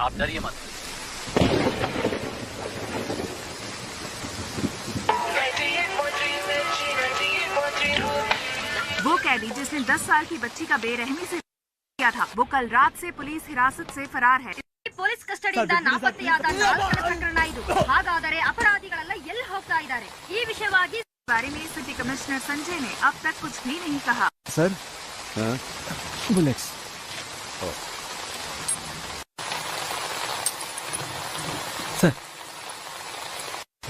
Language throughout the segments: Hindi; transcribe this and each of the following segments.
आप डरिए मत। वो कैदी जिसने 10 साल की बच्ची का बेरहमी से किया था, वो कल रात से पुलिस हिरासत से फरार है। ಪೊಲೀಸ್ ಕಸ್ಟಡಿಯಿಂದ ನಾಪತ್ತೆಯಾದ 4 ಪ್ರಕರಣಗಳು ಹಾಗಾದರೆ ಅಪರಾಧಿಗಳೆಲ್ಲ ಎಲ್ಲಿ ಹೋಗ್ತಾ ಇದ್ದಾರೆ? ಈ ವಿಷಯವಾಗಿ बारे में सिटी कमिश्नर संजय ने अब तक कुछ भी नहीं कहा। Sir, bullets. सर,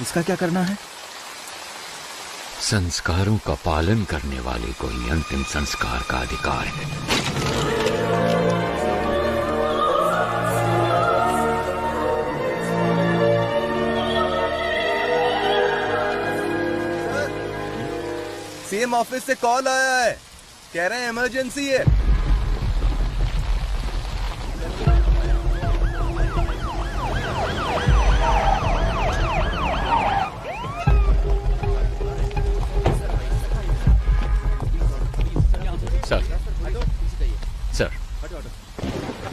इसका क्या करना है? संस्कारों का पालन करने वाले को ही अंतिम संस्कार का अधिकार है। सीएम ऑफिस से कॉल आया है, कह रहे हैं इमरजेंसी है। सर,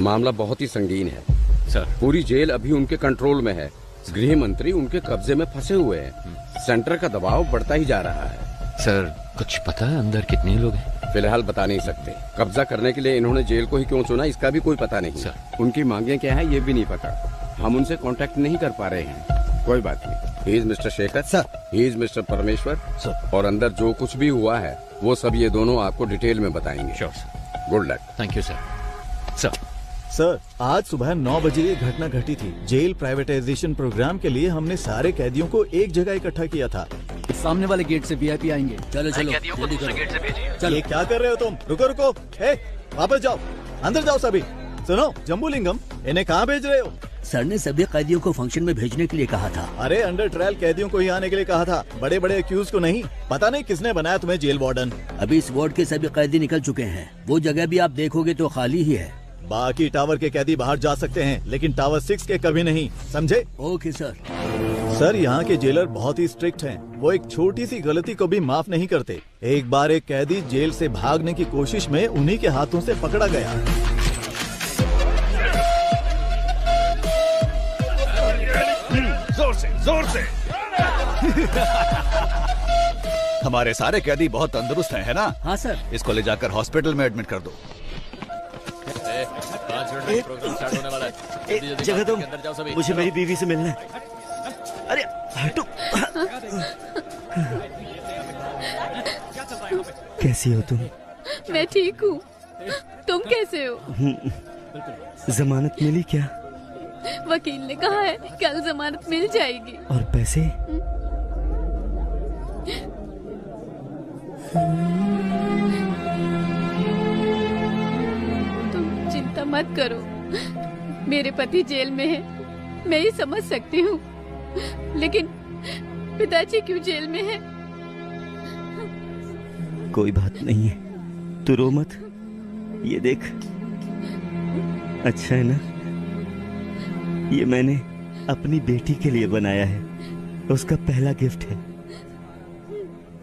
मामला बहुत ही संगीन है सर। पूरी जेल अभी उनके कंट्रोल में है। गृह मंत्री उनके कब्जे में फंसे हुए हैं। सेंटर का दबाव बढ़ता ही जा रहा है। सर, कुछ पता है अंदर कितने लोग हैं? फिलहाल बता नहीं सकते। कब्जा करने के लिए इन्होंने जेल को ही क्यों चुना, इसका भी कोई पता नहीं सर। उनकी मांगे क्या है ये भी नहीं पता। हम उनसे कांटेक्ट नहीं कर पा रहे हैं। कोई बात नहीं। He is mister Shekhar sir, he is mister परमेश्वर सर, और अंदर जो कुछ भी हुआ है वो सब ये दोनों आपको डिटेल में बताएंगे। Sure sir. Good luck. Thank you sir. Sir, आज सुबह 9 बजे ये घटना घटी थी। जेल प्राइवेटाइजेशन प्रोग्राम के लिए हमने सारे कैदियों को एक जगह इकट्ठा किया था। सामने वाले गेट से वीआईपी आएंगे। चलो चलो, जल्दी करो। गेट से भेजिए। चलो। ये क्या कर रहे हो तुम? रुको रुको, वापस जाओ, अंदर जाओ सभी। सुनो जम्बूलिंगम, इन्हें कहाँ भेज रहे हो? सर ने सभी कैदियों को फंक्शन में भेजने के लिए कहा था। अरे अंडर ट्रायल कैदियों को ही आने के लिए कहा था, बड़े बड़े एक्यूज को नहीं। पता नहीं किसने बनाया तुम्हें जेल वार्डन। अभी इस वार्ड के सभी कैदी निकल चुके हैं। वो जगह भी आप देखोगे तो खाली ही है। बाकी टावर के कैदी बाहर जा सकते हैं, लेकिन टावर 6 के कभी नहीं, समझे? Okay sir. सर, यहाँ के जेलर बहुत ही स्ट्रिक्ट हैं। वो एक छोटी सी गलती को भी माफ नहीं करते। एक बार एक कैदी जेल से भागने की कोशिश में उन्हीं के हाथों से पकड़ा गया। जोर से हमारे सारे कैदी बहुत तंदुरुस्त हैं, है ना? हाँ सर। इसको ले जाकर हॉस्पिटल में एडमिट कर दो। जगह तुम, मुझे मेरी बीवी से मिलना है। अरे हटो। कैसी हो तुम? मैं ठीक हूँ, तुम कैसे हो? जमानत मिली क्या? वकील ने कहा है कल जमानत मिल जाएगी। और पैसे? तुम चिंता मत करो, मेरे पति जेल में है, मैं ही समझ सकती हूँ, लेकिन पिताजी क्यों जेल में है? कोई बात नहीं है, तू रो मत। ये देख, अच्छा है ना? ये मैंने अपनी बेटी के लिए बनाया है, उसका पहला गिफ्ट है।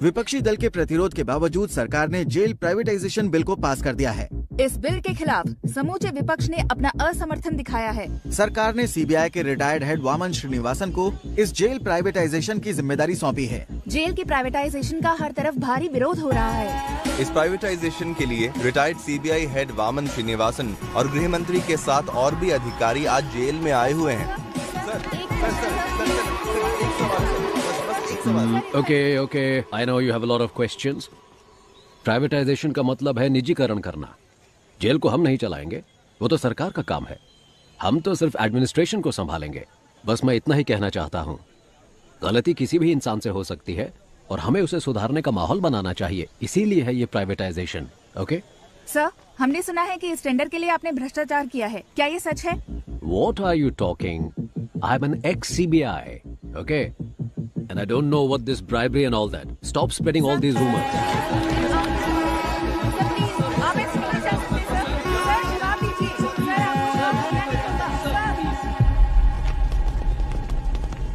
विपक्षी दल के प्रतिरोध के बावजूद सरकार ने जेल प्राइवेटाइजेशन बिल को पास कर दिया है। इस बिल के खिलाफ समूचे विपक्ष ने अपना असमर्थन दिखाया है। सरकार ने सीबीआई के रिटायर्ड हेड वामन श्रीनिवासन को इस जेल प्राइवेटाइजेशन की जिम्मेदारी सौंपी है। जेल की प्राइवेटाइजेशन का हर तरफ भारी विरोध हो रहा है। इस प्राइवेटाइजेशन के लिए retired CBI head Vaman Srinivasan और गृह मंत्री के साथ और भी अधिकारी आज जेल में आए हुए हैं। Okay, I know you have a lot of questions. Privatisation का मतलब है निजीकरण करना। जेल को हम नहीं चलाएंगे, वो तो सरकार का काम है। हम तो सिर्फ एडमिनिस्ट्रेशन को संभालेंगे। बस मैं इतना ही कहना चाहता हूँ, गलती किसी भी इंसान से हो सकती है और हमें उसे सुधारने का माहौल बनाना चाहिए। इसीलिए है ये प्राइवेटाइजेशन। ओके सर, हमने सुना है कि इस टेंडर के लिए आपने भ्रष्टाचार किया है, क्या ये सच है? What are you talking? I'm an ex-CBI, okay? And I don't know what this bribery and all that. Stop spreading all these rumors. आप एक मिनट जा सकते हैं, सर जवाब दीजिए सर, आपको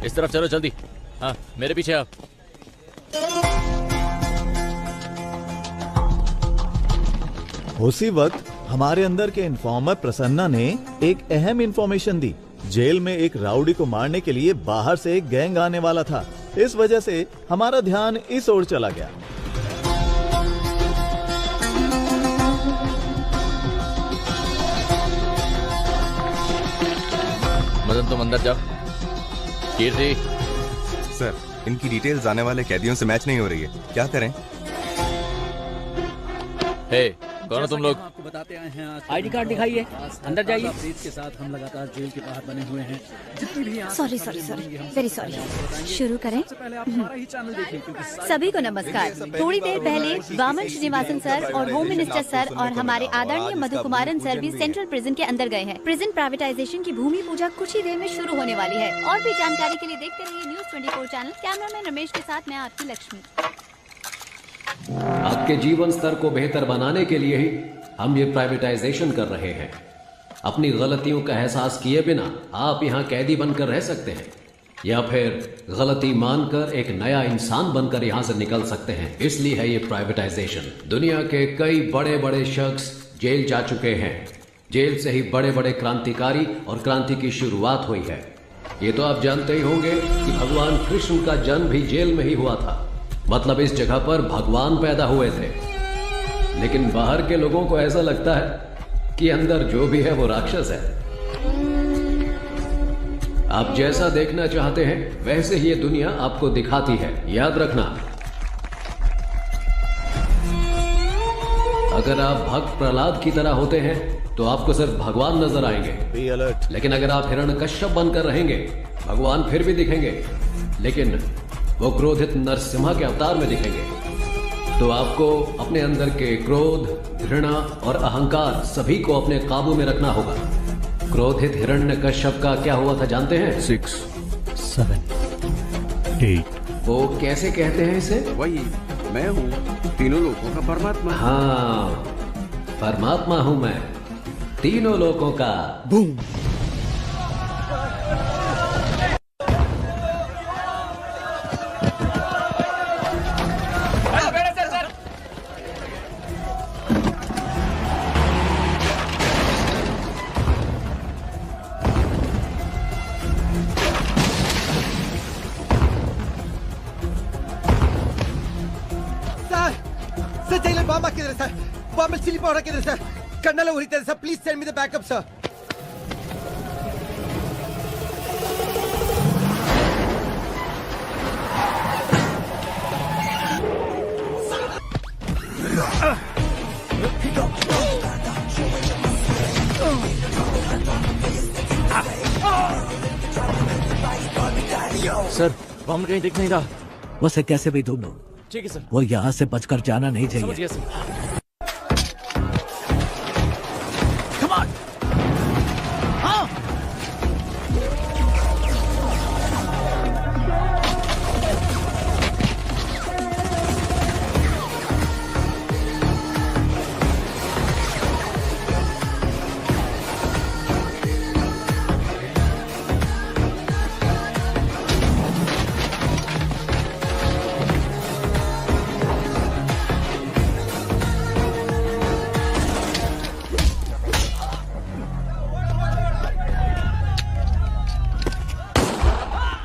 इस तरफ चलो जल्दी। हाँ, मेरे पीछे आप। उसी वक्त हमारे अंदर के इन्फॉर्मर प्रसन्ना ने एक अहम इंफॉर्मेशन दी। जेल में एक राउडी को मारने के लिए बाहर से एक गैंग आने वाला था। इस वजह से हमारा ध्यान इस ओर चला गया। मदन तुम अंदर जाओ। कीर्ति। सर, इनकी डिटेल्स आने वाले कैदियों से मैच नहीं हो रही है, क्या करें? हे, कौन हो तुम लोग? आपको बताते आए हैं, आईडी कार्ड दिखाइए, अंदर जाइए। के साथ हम लगातार जेल के बाहर बने हुए हैं। जितनी भी सॉरी वेरी सॉरी। शुरू करें। पहले आप हमारा ही चैनल देखिए, क्योंकि सभी को नमस्कार। थोड़ी देर पहले वामन श्रीनिवासन सर और होम मिनिस्टर सर और हमारे आदरणीय मधु कुमारन सर भी सेंट्रल प्रिजन के अंदर गए हैं। प्रिजन प्राइवेटाइजेशन की भूमि पूजा कुछ ही देर में शुरू होने वाली है। और भी जानकारी के लिए देखते रहिए न्यूज़ 24 चैनल। कैमरामैन रमेश के साथ मैं आपकी लक्ष्मी। आपके जीवन स्तर को बेहतर बनाने के लिए ही हम ये प्राइवेटाइजेशन कर रहे हैं। अपनी गलतियों का एहसास किए बिना आप यहाँ कैदी बनकर रह सकते हैं, या फिर गलती मानकर एक नया इंसान बनकर यहाँ से निकल सकते हैं। इसलिए है ये प्राइवेटाइजेशन। दुनिया के कई बड़े बड़े शख्स जेल जा चुके हैं। जेल से ही बड़े बड़े क्रांतिकारी और क्रांति की शुरुआत हुई है। ये तो आप जानते ही होंगे कि भगवान कृष्ण का जन्म भी जेल में ही हुआ था। मतलब इस जगह पर भगवान पैदा हुए थे। लेकिन बाहर के लोगों को ऐसा लगता है कि अंदर जो भी है वो राक्षस है। आप जैसा देखना चाहते हैं वैसे ही ये दुनिया आपको दिखाती है, याद रखना। अगर आप भक्त प्रहलाद की तरह होते हैं तो आपको सिर्फ भगवान नजर आएंगे। Be alert. लेकिन अगर आप हिरण्यकश्यप बनकर रहेंगे, भगवान फिर भी दिखेंगे, लेकिन वो क्रोधित नरसिम्हा के अवतार में दिखेंगे। तो आपको अपने अंदर के क्रोध, घृणा और अहंकार सभी को अपने काबू में रखना होगा। क्रोधित हिरण्यकश्यप का क्या हुआ था जानते हैं? 6, 7, 8। वो कैसे कहते हैं इसे? वही, मैं हूँ तीनों लोगों का परमात्मा। हाँ, परमात्मा हूँ मैं तीनों लोगों का। Boom. Bomb chili powder kidhar sir? Kannala urite sir. Please send me the backup sir. Sir, bomb कहीं दिख नहीं रहा। उसे कैसे भी ढूंढो। ठीक है सर। वो यहाँ से बचकर जाना नहीं चाहिए। समझ गया सर।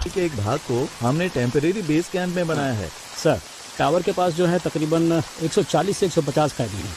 के एक भाग को हमने टेम्परेरी बेस कैंप में बनाया है। सर, टावर के पास जो है तकरीबन 140 से 150 कैदी हैं।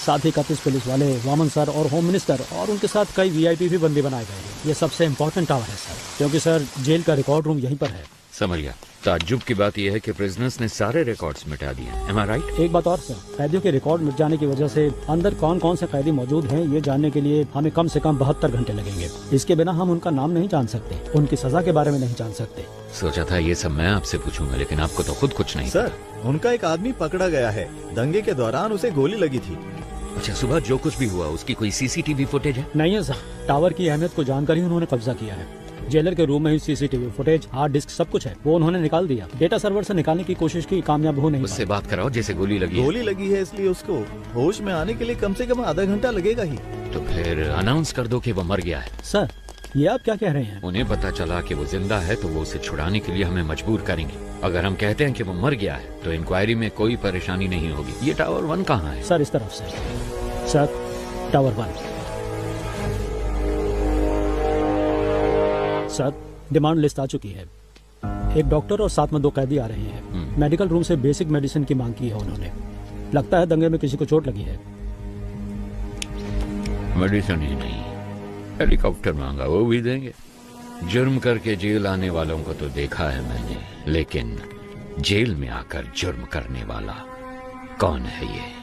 साथ ही 31 पुलिस वाले, वामन सर और होम मिनिस्टर और उनके साथ कई वीआईपी भी बंदे बनाए गए हैं। ये सबसे इम्पोर्टेंट टावर है सर, क्योंकि सर जेल का रिकॉर्ड रूम यहीं पर है। समझ गया। ताज्जुब की बात यह है कि प्रिजनर्स ने सारे रिकॉर्ड्स मिटा दिए। Am I right? एक बात और सर, कैदियों के रिकॉर्ड मिट जाने की वजह से अंदर कौन कौन से कैदी मौजूद हैं ये जानने के लिए हमें कम से कम 72 घंटे लगेंगे। इसके बिना हम उनका नाम नहीं जान सकते, उनकी सजा के बारे में नहीं जान सकते। सोचा था ये सब मैं आपसे पूछूंगा, लेकिन आपको तो खुद कुछ नहीं। सर, उनका एक आदमी पकड़ा गया है। दंगे के दौरान उसे गोली लगी थी। अच्छा, सुबह जो कुछ भी हुआ उसकी कोई सीसीटीवी फुटेज है? नहीं है सर, टावर की अहमियत को जानकर ही उन्होंने कब्जा किया है। जेलर के रूम में ही सीसीटीवी फुटेज, हार्ड डिस्क सब कुछ है, वो उन्होंने निकाल दिया। डेटा सर्वर से निकालने की कोशिश की, कामयाब हो नहीं उससे बात कराओ जैसे गोली लगी है। गोली लगी है इसलिए उसको होश में आने के लिए कम से कम आधा घंटा लगेगा ही। तो फिर अनाउंस कर दो कि वो मर गया है। सर, ये आप क्या कह रहे हैं? उन्हें पता चला कि वो जिंदा है तो वो उसे छुड़ाने के लिए हमें मजबूर करेंगे। अगर हम कहते हैं कि वो मर गया है तो इंक्वायरी में कोई परेशानी नहीं होगी। ये टावर 1 कहाँ है? सर, इस तरफ से। Sir, tower 1। Sir, demand list आ चुकी है। एक डॉक्टर और साथ में 2 कैदी आ रहे हैं। मेडिकल रूम से बेसिक मेडिसिन की मांग की है उन्होंने। लगता है दंगे में किसी को चोट लगी है। मेडिसिन ही नहीं, हेलीकॉप्टर मांगा, वो भी देंगे। जुर्म करके जेल आने वालों को तो देखा है मैंने, लेकिन जेल में आकर जुर्म करने वाला कौन है ये?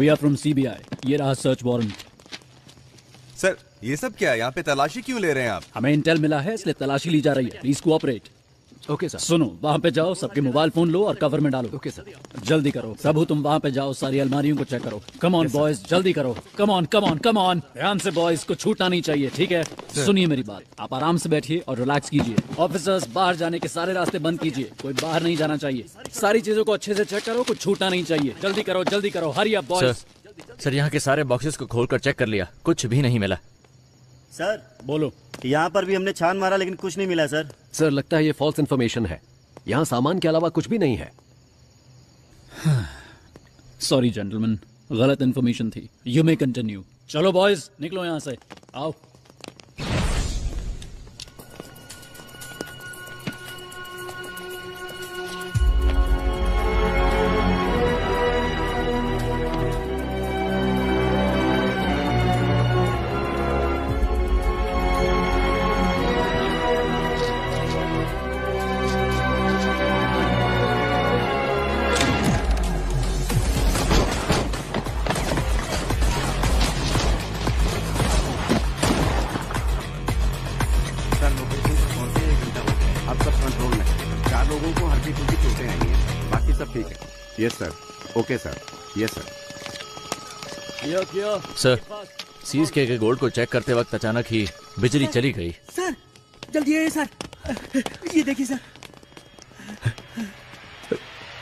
We are from CBI. ये रहा सर्च वारंट। सर, ये सब क्या है? यहाँ पे तलाशी क्यों ले रहे हैं आप? हमें इंटेल मिला है इसलिए तलाशी ली जा रही है। Please cooperate. Okay sir. सुनो, वहाँ पे जाओ, सबके मोबाइल फोन लो और कवर में डालो। Okay sir. जल्दी करो प्रभु, तुम वहाँ पे जाओ, सारी अलमारियों को चेक करो। कम ऑन बॉयज, जल्दी करो। Come on come on come on, ध्यान से बॉयज, को छूटना नहीं चाहिए, ठीक है? सुनिए मेरी बात, आप आराम से बैठिए और रिलैक्स कीजिए। ऑफिसर्स, बाहर जाने के सारे रास्ते बंद कीजिए, कोई बाहर नहीं जाना चाहिए। सारी चीजों को अच्छे से चेक करो, कुछ छूटना नहीं चाहिए। जल्दी करो, हरी अप बॉयज। सर, यहाँ के सारे बॉक्सेस को खोलकर चेक कर लिया, कुछ भी नहीं मिला। सर बोलो। यहाँ पर भी हमने छान मारा लेकिन कुछ नहीं मिला सर। सर, लगता है ये फॉल्स इन्फॉर्मेशन है। यहाँ सामान के अलावा कुछ भी नहीं है। सॉरी जेंटलमैन, गलत इन्फॉर्मेशन थी। You may continue. चलो बॉयज, निकलो यहाँ से, आओ। Yes sir, okay sir, yes sir. Sir, seize के गोल्ड को चेक करते वक्त अचानक ही बिजली चली गई। सर, जल्दी आइए सर, ये देखिए सर।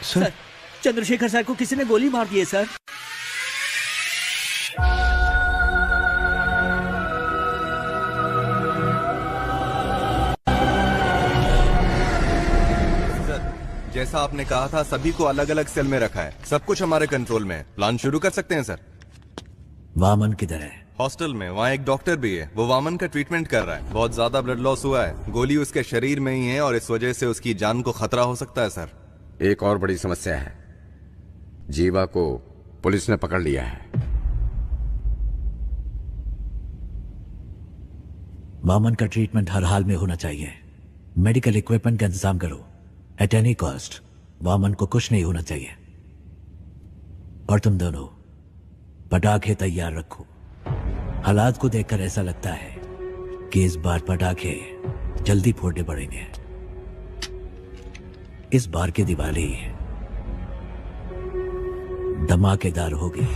सर, चंद्रशेखर सर को किसी ने गोली मार दी है सर। जैसा आपने कहा था, सभी को अलग अलग सेल में रखा है। सब कुछ हमारे कंट्रोल में है। प्लान शुरू कर सकते हैं सर। वामन किधर है? हॉस्टल में। वहाँ एक डॉक्टर भी है, वो वामन का ट्रीटमेंट कर रहा है। बहुत ज्यादा ब्लड लॉस हुआ है, गोली उसके शरीर में ही है और इस वजह से उसकी जान को खतरा हो सकता है सर। एक और बड़ी समस्या है, जीवा को पुलिस ने पकड़ लिया है। वामन का ट्रीटमेंट हर हाल में होना चाहिए। मेडिकल इक्विपमेंट का इंतजाम करो। एट एनी कॉस्ट वामन को कुछ नहीं होना चाहिए। और तुम दोनों पटाखे तैयार रखो। हालात को देखकर ऐसा लगता है कि इस बार पटाखे जल्दी फोड़ने पड़ेंगे। इस बार की दिवाली धमाकेदार होगी।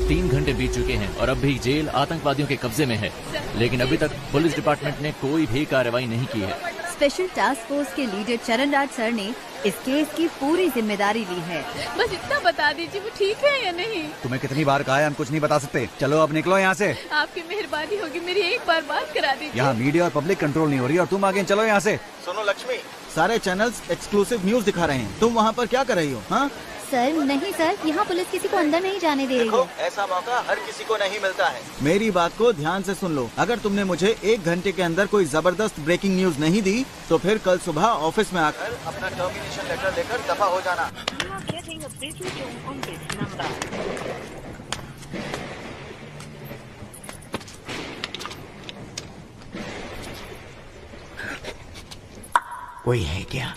3 घंटे बीत चुके हैं और अब भी जेल आतंकवादियों के कब्जे में है, लेकिन अभी तक पुलिस डिपार्टमेंट ने कोई भी कार्रवाई नहीं की है। स्पेशल टास्क फोर्स के लीडर चरण राज सर ने इस केस की पूरी जिम्मेदारी ली है। बस इतना बता दीजिए वो ठीक है या नहीं। तुम्हें कितनी बार कहा है हम कुछ नहीं बता सकते। चलो अब निकलो यहाँ से। आपकी मेहरबानी होगी, मेरी एक बार बात करा दीजिए। यहाँ मीडिया और पब्लिक कंट्रोल नहीं हो रही और तुम आगे चलो यहाँ से। सुनो लक्ष्मी, सारे चैनल्स एक्सक्लूसिव न्यूज दिखा रहे हैं, तुम वहाँ पर क्या कर रही हो? हाँ सर नहीं सर, यहाँ पुलिस किसी को अंदर नहीं जाने दे रही है। ऐसा मौका हर किसी को नहीं मिलता है। मेरी बात को ध्यान से सुन लो। अगर तुमने मुझे 1 घंटे के अंदर कोई जबरदस्त ब्रेकिंग न्यूज नहीं दी तो फिर कल सुबह ऑफिस में आकर अपना टर्मिनेशन लेटर लेकर दफा हो जाना। कोई है क्या?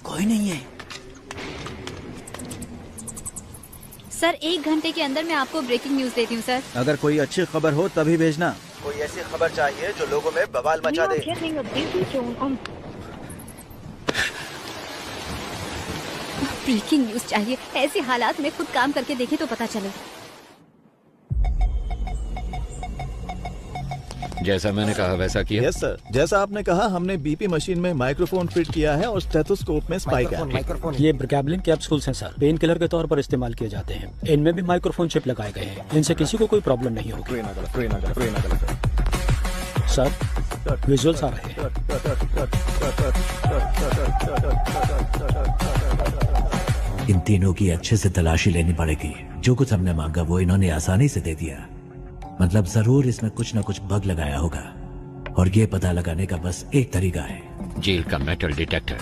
कोई नहीं है सर। 1 घंटे के अंदर मैं आपको ब्रेकिंग न्यूज देती हूँ सर। अगर कोई अच्छी खबर हो तभी भेजना। कोई ऐसी खबर चाहिए जो लोगों में बवाल मचा दे। ब्रेकिंग न्यूज चाहिए। ऐसे हालात में खुद काम करके देखे तो पता चले। जैसा मैंने कहा वैसा किया। यस सर, जैसा आपने कहा हमने बीपी मशीन में माइक्रोफोन फिट किया है और स्टेथोस्कोप में स्पाइक है। ये ब्रिकैबलिन कैप्सूल्स हैं सर, पेन किलर के तौर पर इस्तेमाल किए जाते हैं। इनमें भी माइक्रोफोन चिप लगाए गए हैं। इनसे किसी को कोई प्रॉब्लम नहीं होगी। सर विजुअल्स आ रहे हैं। इन तीनों की अच्छे से तलाशी लेनी पड़ेगी। जो कुछ हमने मांगा वो इन्होंने आसानी से दे दिया। मतलब जरूर इसमें कुछ न कुछ बग लगाया होगा और ये पता लगाने का बस एक तरीका है, जेल का मेटल डिटेक्टर।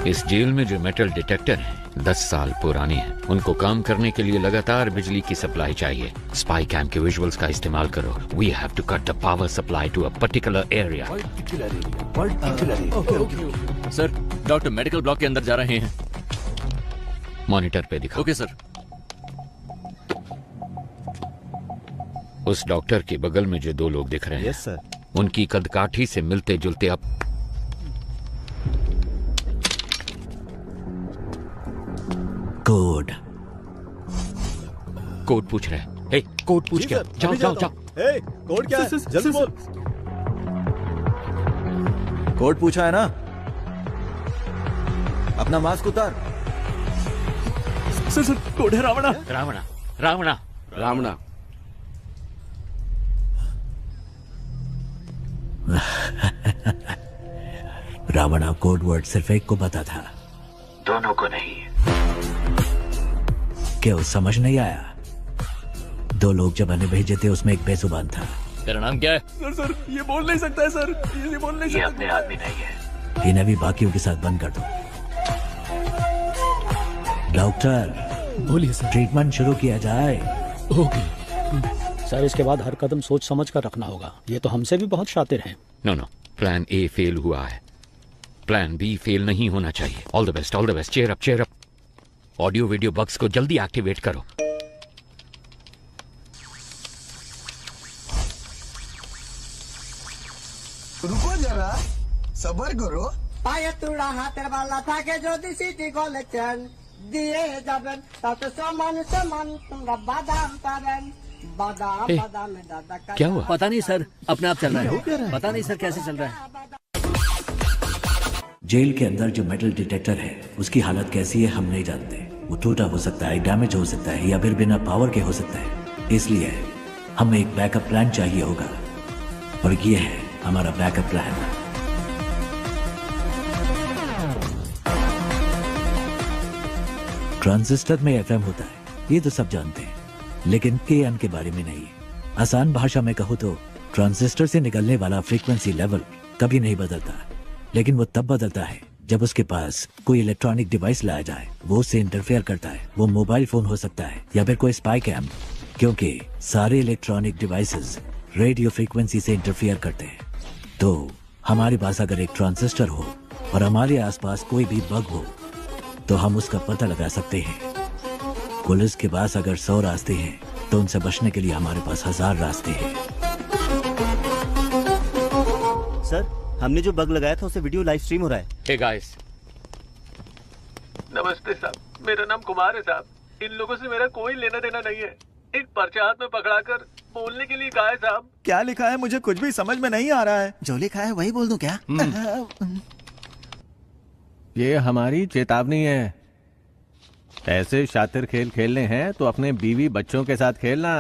इस जेल में जो मेटल डिटेक्टर है 10 साल पुराने हैं। उनको काम करने के लिए लगातार बिजली की सप्लाई चाहिए। स्पाई कैम के विजुअल्स का इस्तेमाल करो। We have to cut the power supply to a particular area. Sir doctor medical block के अंदर जा रहे हैं। मॉनिटर पे दिखाओ। Okay sir. उस डॉक्टर के बगल में जो 2 लोग दिख रहे हैं, यस सर, उनकी कदकाठी से मिलते जुलते अब कोड पूछ रहे हैं। हे, कोड पूछ क्या? जाओ जाओ जाओ। ए, कोड क्या है? जल्दी बोल। कोड पूछा है ना? अपना मास्क उतार। सर कोड है रावणा। रावणा रावणा रावणा। रावणा कोड वर्ड सिर्फ एक को पता था, दोनों को नहीं। क्यों समझ नहीं आया? 2 लोग जब हमें भेजे थे उसमें एक बेजुबान था। तेरा नाम क्या है? सर ये बोल नहीं सकता है सर, ये बोल नहीं सकता। ये अपने आदमी नहीं है। इन्हें भी बाकियों के साथ बंद कर दो। डॉक्टर बोलिए सर। ट्रीटमेंट शुरू किया जाए। ओके सर, इसके बाद हर कदम सोच समझ कर रखना होगा। ये तो हमसे भी बहुत शातिर हैं। नो, प्लान ए फेल हुआ है, प्लान बी फेल नहीं होना चाहिए। All the best, all the best. Cheer up. Audio video बक्स को जल्दी एक्टिवेट करो। रुको जरा, सबर करो। पाये तुड़ा हाथेर बाला থাকে যদি সিটি কলেছেন দিয়ে যাবেন তাতে সমান তোমরা বাদাম পাবেন। बादाम बादाम में दादा का क्या हुआ? पता नहीं सर, अपने आप चल रहा है। पता नहीं सर कैसे चल रहा है। जेल के अंदर जो मेटल डिटेक्टर है उसकी हालत कैसी है हम नहीं जानते। वो टूटा हो सकता है, डैमेज हो सकता है या फिर बिना पावर के हो सकता है। इसलिए हमें एक बैकअप प्लान चाहिए होगा और ये है हमारा बैकअप प्लान। ट्रांजिस्टर में एफएम होता है, ये तो सब जानते हैं, लेकिन एएम के बारे में नहीं। आसान भाषा में कहूँ तो ट्रांजिस्टर से निकलने वाला फ्रीक्वेंसी लेवल कभी नहीं बदलता, लेकिन वो तब बदलता है जब उसके पास कोई इलेक्ट्रॉनिक डिवाइस लाया जाए। वो उससे इंटरफेयर करता है। वो मोबाइल फोन हो सकता है या फिर कोई स्पाई कैम, क्योंकि सारे इलेक्ट्रॉनिक डिवाइसेस रेडियो फ्रीक्वेंसी से इंटरफियर करते हैं। तो हमारे पास अगर एक ट्रांजिस्टर हो और हमारे आसपास कोई भी बग हो तो हम उसका पता लगा सकते हैं। पुलिस के पास अगर 100 रास्ते हैं तो उनसे बचने के लिए हमारे पास 1000 रास्ते हैं। सर, हमने जो बग लगाया था उसे वीडियो लाइव स्ट्रीम हो रहा है। हे गाइस, नमस्ते साहब, मेरा नाम कुमार है साहब। इन लोगों से मेरा कोई लेना देना नहीं है। एक पर्चा हाथ में पकड़ाकर बोलने के लिए कहा है साहब। क्या लिखा है मुझे कुछ भी समझ में नहीं आ रहा है। जो लिखा है वही बोल दूं क्या? ये हमारी चेतावनी है। ऐसे शातिर खेल खेलने हैं तो अपने बीवी बच्चों के साथ खेलना।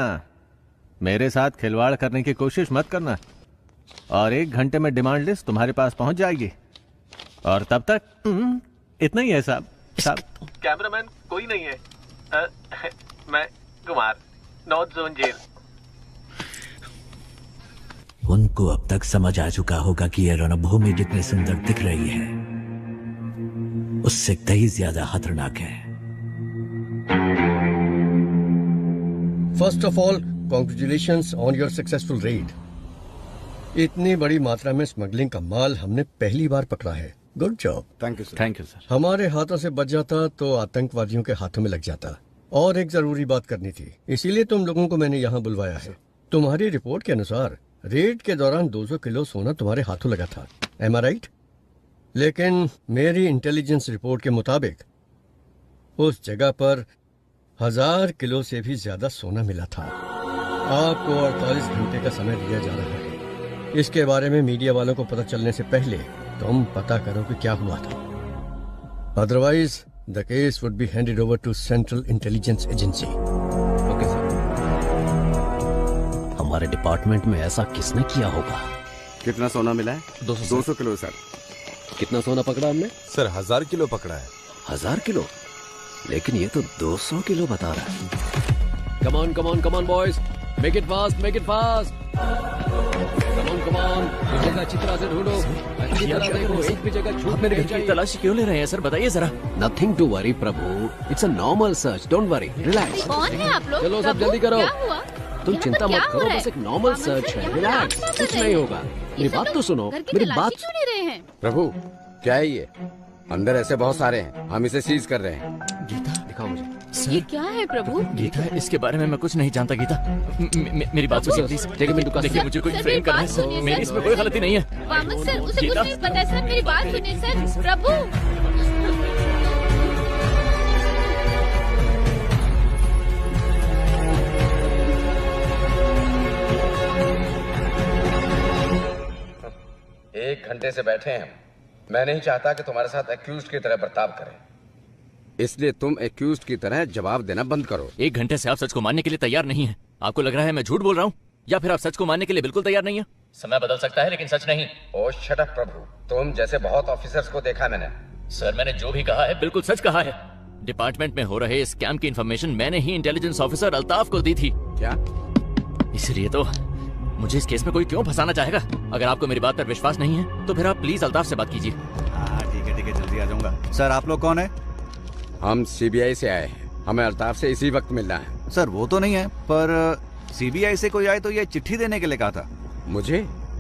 मेरे साथ खिलवाड़ करने की कोशिश मत करना। और 1 घंटे में डिमांड लिस्ट तुम्हारे पास पहुंच जाएगी। और तब तक इतना ही है साहब। कैमरामैन कोई नहीं है। मैं कुमार, नॉर्थ जोन जेल। उनको अब तक समझ आ चुका होगा कि यह रणभूमि जितनी सुंदर दिख रही है उससे कहीं ज्यादा खतरनाक है। First of all, congratulations on your successful red. इतनी बड़ी मात्रा में स्मगलिंग का माल हमने पहली बार पकड़ा है। Good job. Thank you sir. Thank you sir. हमारे हाथों से बच जाता तो आतंकवादियों के हाथों में लग जाता। और एक जरूरी बात करनी थी, इसीलिए तुम लोगों को मैंने यहाँ बुलवाया है। तुम्हारी रिपोर्ट के अनुसार रेड के दौरान 200 किलो सोना तुम्हारे हाथों लगा था। एम आई राइट? लेकिन मेरी इंटेलिजेंस रिपोर्ट के मुताबिक उस जगह पर 1000 किलो से भी ज्यादा सोना मिला था। आपको 48 घंटे का समय दिया जा रहा है। इसके बारे में मीडिया वालों को पता चलने से पहले तुम पता करो कि क्या हुआ था। Otherwise the case would be handed over to central intelligence agency. Okay sir. हमारे डिपार्टमेंट में ऐसा किसने किया होगा? कितना सोना मिला है? 200 किलो सर। कितना सोना पकड़ा हमने? सर 1000 किलो पकड़ा है। 1000 किलो? लेकिन ये तो 200 किलो बता रहा है। Come on come on come on boys, make it fast, make it fast. Come on come on, जगह अच्छी तरह से ढूंढो। अच्छी तरह देखो, एक भी जगह छूट नहीं चाहिए। तलाशी क्यों ले रहे हैं सर, बताइए जरा। Nothing to worry Prabhu, it's a normal search, don't worry, relax. कौन है आप लोग? चलो सब जल्दी करो। क्या हुआ? तुम चिंता मत करो, बस एक नॉर्मल सर्च है, रिलैक्स, कुछ नहीं होगा। मेरी बात तो सुनो, मेरी बात। क्यों ले रहे हैं? प्रभु, क्या है ये? अंदर ऐसे बहुत सारे हैं, हम इसे सीज कर रहे हैं। गीता, दिखाओ मुझे। ये क्या है प्रभु? गीता, इसके बारे में मैं कुछ नहीं जानता। गीता, मेरी बात सुनिए प्लीज। देखिए मुझे कोई फ्रेम करना है, मेरी इसमें कोई गलती नहीं है। वामन सर, उसे कुछ नहीं पता सर, मेरी बात सुनिए सर। प्रभु, एक घंटे से बैठे हैं हम। मैं नहीं चाहता कि तुम्हारे साथ एक्यूज्ड की तरह बर्ताव करें, इसलिए तुम एक्यूज्ड की तरह जवाब देना बंद करो। 1 घंटे से आप सच को मानने के लिए तैयार नहीं है। आपको लग रहा है मैं झूठ बोल रहा हूँ, या फिर आप सच को मानने के लिए बिल्कुल तैयार नहीं है? समय बदल सकता है लेकिन सच नहीं। ओ शट अप प्रभु, तुम जैसे बहुत ऑफिसर्स को देखा मैंने। सर, मैंने जो भी कहा है बिल्कुल सच कहा है। डिपार्टमेंट में हो रहे स्कैम की इन्फॉर्मेशन मैंने ही इंटेलिजेंस ऑफिसर अल्ताफ को दी थी। क्या? इसलिए तो मुझे इस केस में कोई क्यों फंसाना चाहेगा? अगर आपको मेरी बात पर विश्वास नहीं है तो फिर आप प्लीज अल्ताफ से बात कीजिए। ठीक है, जल्दी आ जाऊंगा। सर, आप लोग कौन है? हम सीबीआई से आए हैं, हमें अल्ताफ से इसी वक्त मिलना है। सर, वो तो नहीं है, पर सीबीआई से कोई आए तो ये चिट्ठी देने के लिए कहा था। मुझे?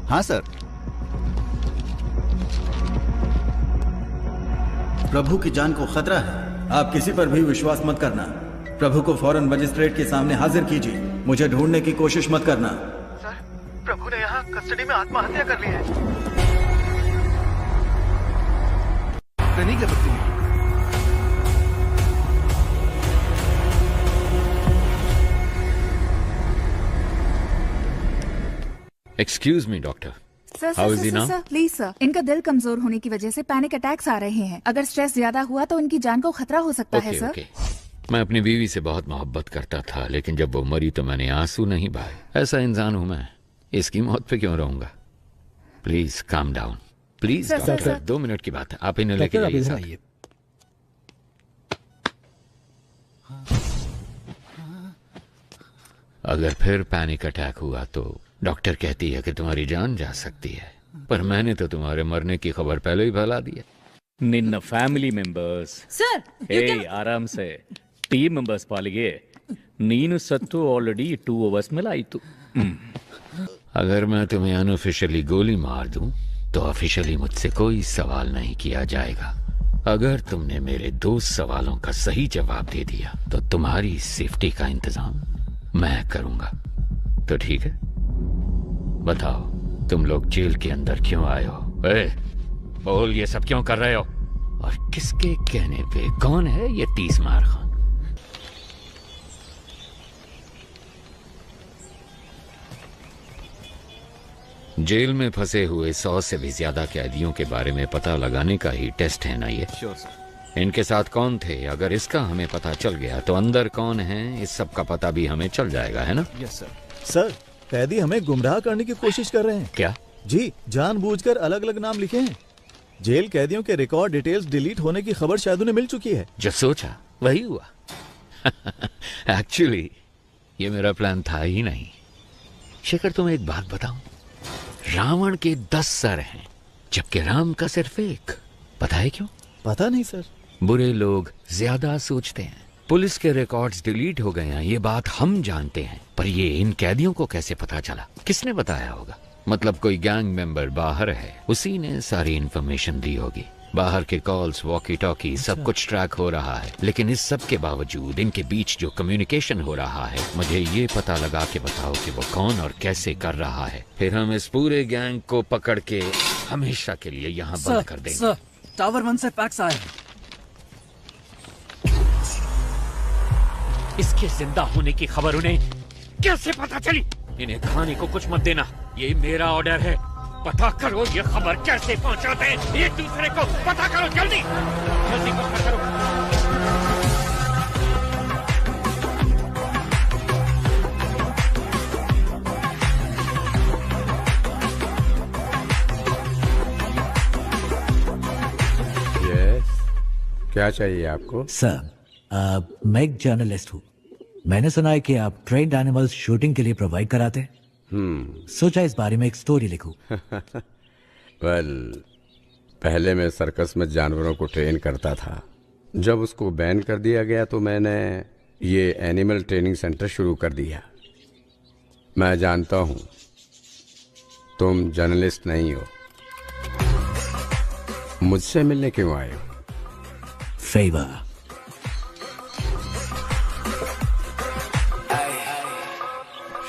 हाँ सर। प्रभु की जान को खतरा है, आप किसी पर भी विश्वास मत करना। प्रभु को फौरन मजिस्ट्रेट के सामने हाजिर कीजिए, मुझे ढूंढने की कोशिश मत करना। सर, प्रभु ने यहाँ कस्टडी में आत्महत्या कर ली है। Excuse me doctor, sir how is he now? Sir please sir, इनका दिल कमजोर होने की वजह से पैनिक अटैक्स आ रहे हैं। अगर स्ट्रेस ज्यादा हुआ तो इनकी जान को खतरा हो सकता है सर। मैं अपनी बीवी से बहुत मोहब्बत करता था, लेकिन जब वो मरी तो मैंने आंसू नहीं बहाए। ऐसा इंसान हूं मैं, इसकी मौत पे क्यों रहूंगा? Please calm down, please doctor. 2 minute की बात है, आप इन्हें लेके जाइए। अगर फिर पैनिक अटैक हुआ तो डॉक्टर कहती है कि तुम्हारी जान जा सकती है, पर मैंने तो तुम्हारे मरने की खबर पहले ही फैला दी है। निन्न फैमिली ಮೆಂಬರ್ಸ್ सर, ಆರಾಮ್ से ಟೀಮ್ ಮೆಂಬರ್ಸ್ ಪಾಲಿಗೆ ನೀನು ಸತ್ತು ಆಲ್ರೆಡಿ 2 ಅವರ್ಸ್ ಮೇಲೆ ಆಯಿತು. अगर मैं तुम्हें अनऑफिशियली गोली मार दूं तो ऑफिशियली मुझसे कोई सवाल नहीं किया जाएगा। अगर तुमने मेरे 2 सवालों का सही जवाब दे दिया तो तुम्हारी सेफ्टी का इंतजाम मैं करूंगा। तो ठीक है, बताओ तुम लोग जेल के अंदर क्यों आए हो? बोल, ये सब क्यों कर रहे हो? और किसके कहने पे? कौन है ये तीसमार खान? जेल में फंसे हुए 100 से भी ज्यादा कैदियों के बारे में पता लगाने का ही टेस्ट है ना ये? Sure sir. इनके साथ कौन थे? अगर इसका हमें पता चल गया तो अंदर कौन है इस सब का पता भी हमें चल जाएगा, है ना? Yes sir. सर, कैदी हमें गुमराह करने की कोशिश कर रहे हैं। क्या? जी, जानबूझकर अलग अलग नाम लिखे हैं। जेल कैदियों के रिकॉर्ड डिटेल्स डिलीट होने की खबर शायद उन्हें मिल चुकी है। जो सोचा वही हुआ। एक्चुअली ये मेरा प्लान था ही नहीं। शेखर, तुम्हें एक बात बताऊं, रावण के 10 सर हैं जबकि राम का सिर्फ 1। पता है क्यों? पता नहीं सर। बुरे लोग ज्यादा सोचते हैं। पुलिस के रिकॉर्ड्स डिलीट हो गए हैं, ये बात हम जानते हैं, पर ये इन कैदियों को कैसे पता चला? किसने बताया होगा? मतलब कोई गैंग मेंबर बाहर है, उसी ने सारी इंफॉर्मेशन दी होगी। बाहर के कॉल्स, वॉकी टॉकी, सब कुछ ट्रैक हो रहा है। लेकिन इस सब के बावजूद इनके बीच जो कम्युनिकेशन हो रहा है, मुझे ये पता लगा के बताओ कि वो कौन और कैसे कर रहा है। फिर हम इस पूरे गैंग को पकड़ के हमेशा के लिए यहाँ बंद कर देंगे। सर, टावर 1 से फैक्स आए हैं। इसके जिंदा होने की खबर उन्हें कैसे पता चली? इन्हें खाने को कुछ मत देना, ये मेरा ऑर्डर है। पता करो ये खबर कैसे पहुंचाते हैं एक दूसरे को। पता करो, जल्दी जल्दी पता करो। यस, क्या चाहिए आपको? सर, मैं एक जर्नलिस्ट हूँ। मैंने सुना है कि आप ट्रेंड एनिमल्स शूटिंग के लिए प्रोवाइड कराते हैं। सोचा इस बारे में एक स्टोरी लिखूं। वेल, पहले मैं सर्कस में जानवरों को ट्रेन करता था। जब उसको बैन कर दिया गया तो मैंने ये एनिमल ट्रेनिंग सेंटर शुरू कर दिया। मैं जानता हूँ तुम जर्नलिस्ट नहीं हो। मुझसे मिलने क्यों आए हो? फेवर।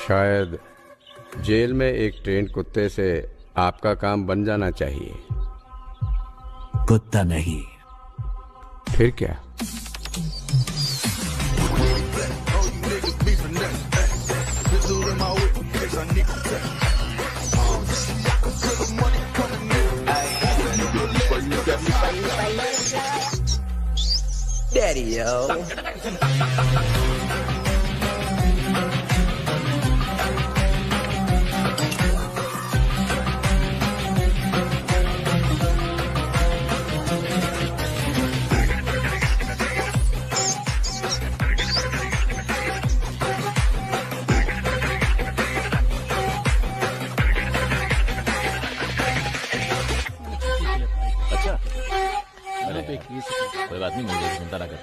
शायद जेल में एक ट्रेंड कुत्ते से आपका काम बन जाना चाहिए। कुत्ता नहीं। फिर क्या? Daddy, yo. कोई बात नहीं, मुझे चिंता ना कर।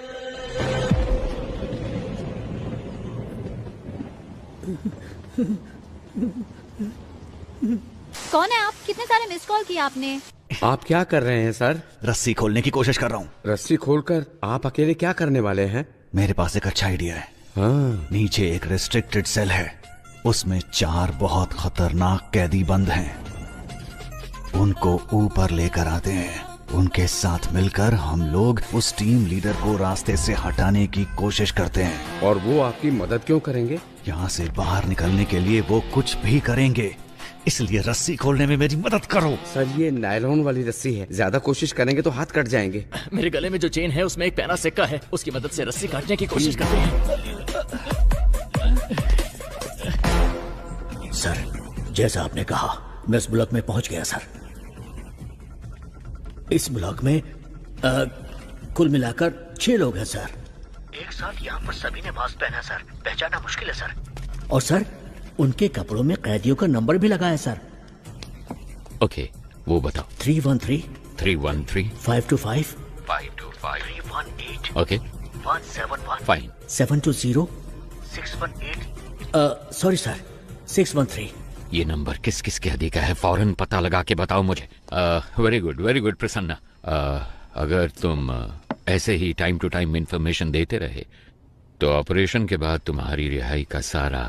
कौन है आप? कितने सारे मिस कॉल किए आपने? आप क्या कर रहे हैं सर? रस्सी खोलने की कोशिश कर रहा हूँ। रस्सी खोलकर आप अकेले क्या करने वाले हैं? मेरे पास एक अच्छा आइडिया है। हाँ। नीचे एक रेस्ट्रिक्टेड सेल है, उसमें 4 बहुत खतरनाक कैदी बंद हैं। उनको ऊपर लेकर आते हैं। उनके साथ मिलकर हम लोग उस टीम लीडर को रास्ते से हटाने की कोशिश करते हैं। और वो आपकी मदद क्यों करेंगे? यहाँ से बाहर निकलने के लिए वो कुछ भी करेंगे, इसलिए रस्सी खोलने में मेरी मदद करो। सर, ये नायलॉन वाली रस्सी है, ज्यादा कोशिश करेंगे तो हाथ कट जाएंगे। मेरे गले में जो चेन है उसमें एक पैना सिक्का है, उसकी मदद से रस्सी काटने की कोशिश करते हैं। सर, जैसा आपने कहा, मैं इस ब्लॉक में पहुंच गया सर। इस ब्लॉक में कुल मिलाकर 6 लोग हैं सर। एक साथ यहाँ पर सभी ने मास्क पहना सर, पहचाना मुश्किल है सर। और सर, उनके कपड़ों में कैदियों का नंबर भी लगा है सर। ओके, वो बताओ। 313 313 525 525 318 ओके 171 फाइन 720 618 सॉरी सर 613 ये नंबर किस किस के अधिक है, फौरन पता लगा के बताओ मुझे। Very good Prasanna. अगर तुम ऐसे ही टाइम टू टाइम इंफॉर्मेशन देते रहे तो ऑपरेशन के बाद तुम्हारी रिहाई का सारा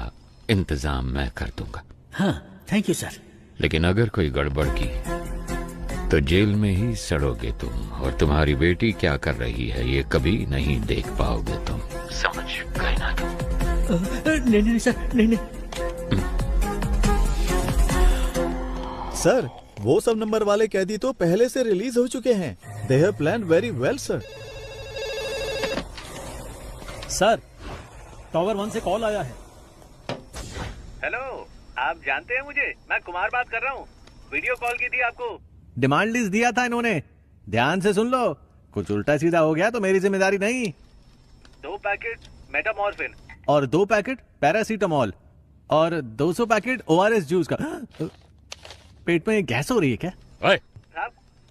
इंतजाम मैं कर दूंगा। हाँ, थैंक यू सर। लेकिन अगर कोई गड़बड़ की तो जेल में ही सड़ोगे तुम, और तुम्हारी बेटी क्या कर रही है ये कभी नहीं देख पाओगे तुम। समझ गए ना तुम? नहीं सर, नहीं। सर, वो सब नंबर वाले कैदी तो पहले से रिलीज हो चुके हैं। They have planned very well sir. Sir, tower 1 से कॉल आया है। हेलो, आप जानते हैं मुझे? मैं कुमार बात कर रहा हूँ। वीडियो कॉल की थी आपको। डिमांड लिस्ट दिया था इन्होंने, ध्यान से सुन लो। कुछ उल्टा सीधा हो गया तो मेरी जिम्मेदारी नहीं। 2 पैकेट मेटामॉर्फिन और 2 पैकेट पैरासीटामोल और 200 पैकेट ORS जूस का। पेट में गैस हो रही है क्या? साहब,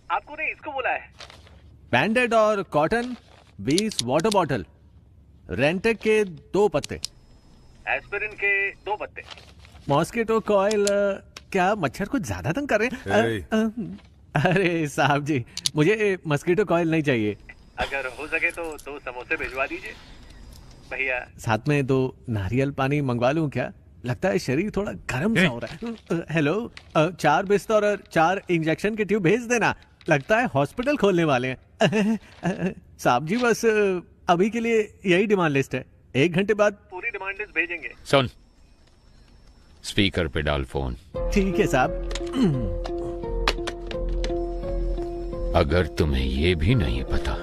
आपको नहीं, इसको बोला है। बैंडेड और कॉटन 20 वाटर बॉटल, रेंटेक के 2 पत्ते, एस्पिरिन के 2 पत्ते, मॉस्किटो कॉइल। क्या मच्छर कुछ ज्यादा तंग कर रहे हैं? अरे साहब जी, मुझे मस्कीटो कॉइल नहीं चाहिए। अगर हो सके तो 2 समोसे भिजवा दीजिए भैया। साथ में 2 नारियल पानी मंगवा लूं क्या? लगता है शरीर थोड़ा गर्म सा हो रहा है। हेलो, 4 बिस्तर और 4 इंजेक्शन के ट्यूब भेज देना। लगता है हॉस्पिटल खोलने वाले हैं। साहब जी, बस अभी के लिए यही डिमांड लिस्ट है। 1 घंटे बाद पूरी डिमांड लिस्ट भेजेंगे। सुन, स्पीकर पे डाल फोन। ठीक है साहब। अगर तुम्हें ये भी नहीं पता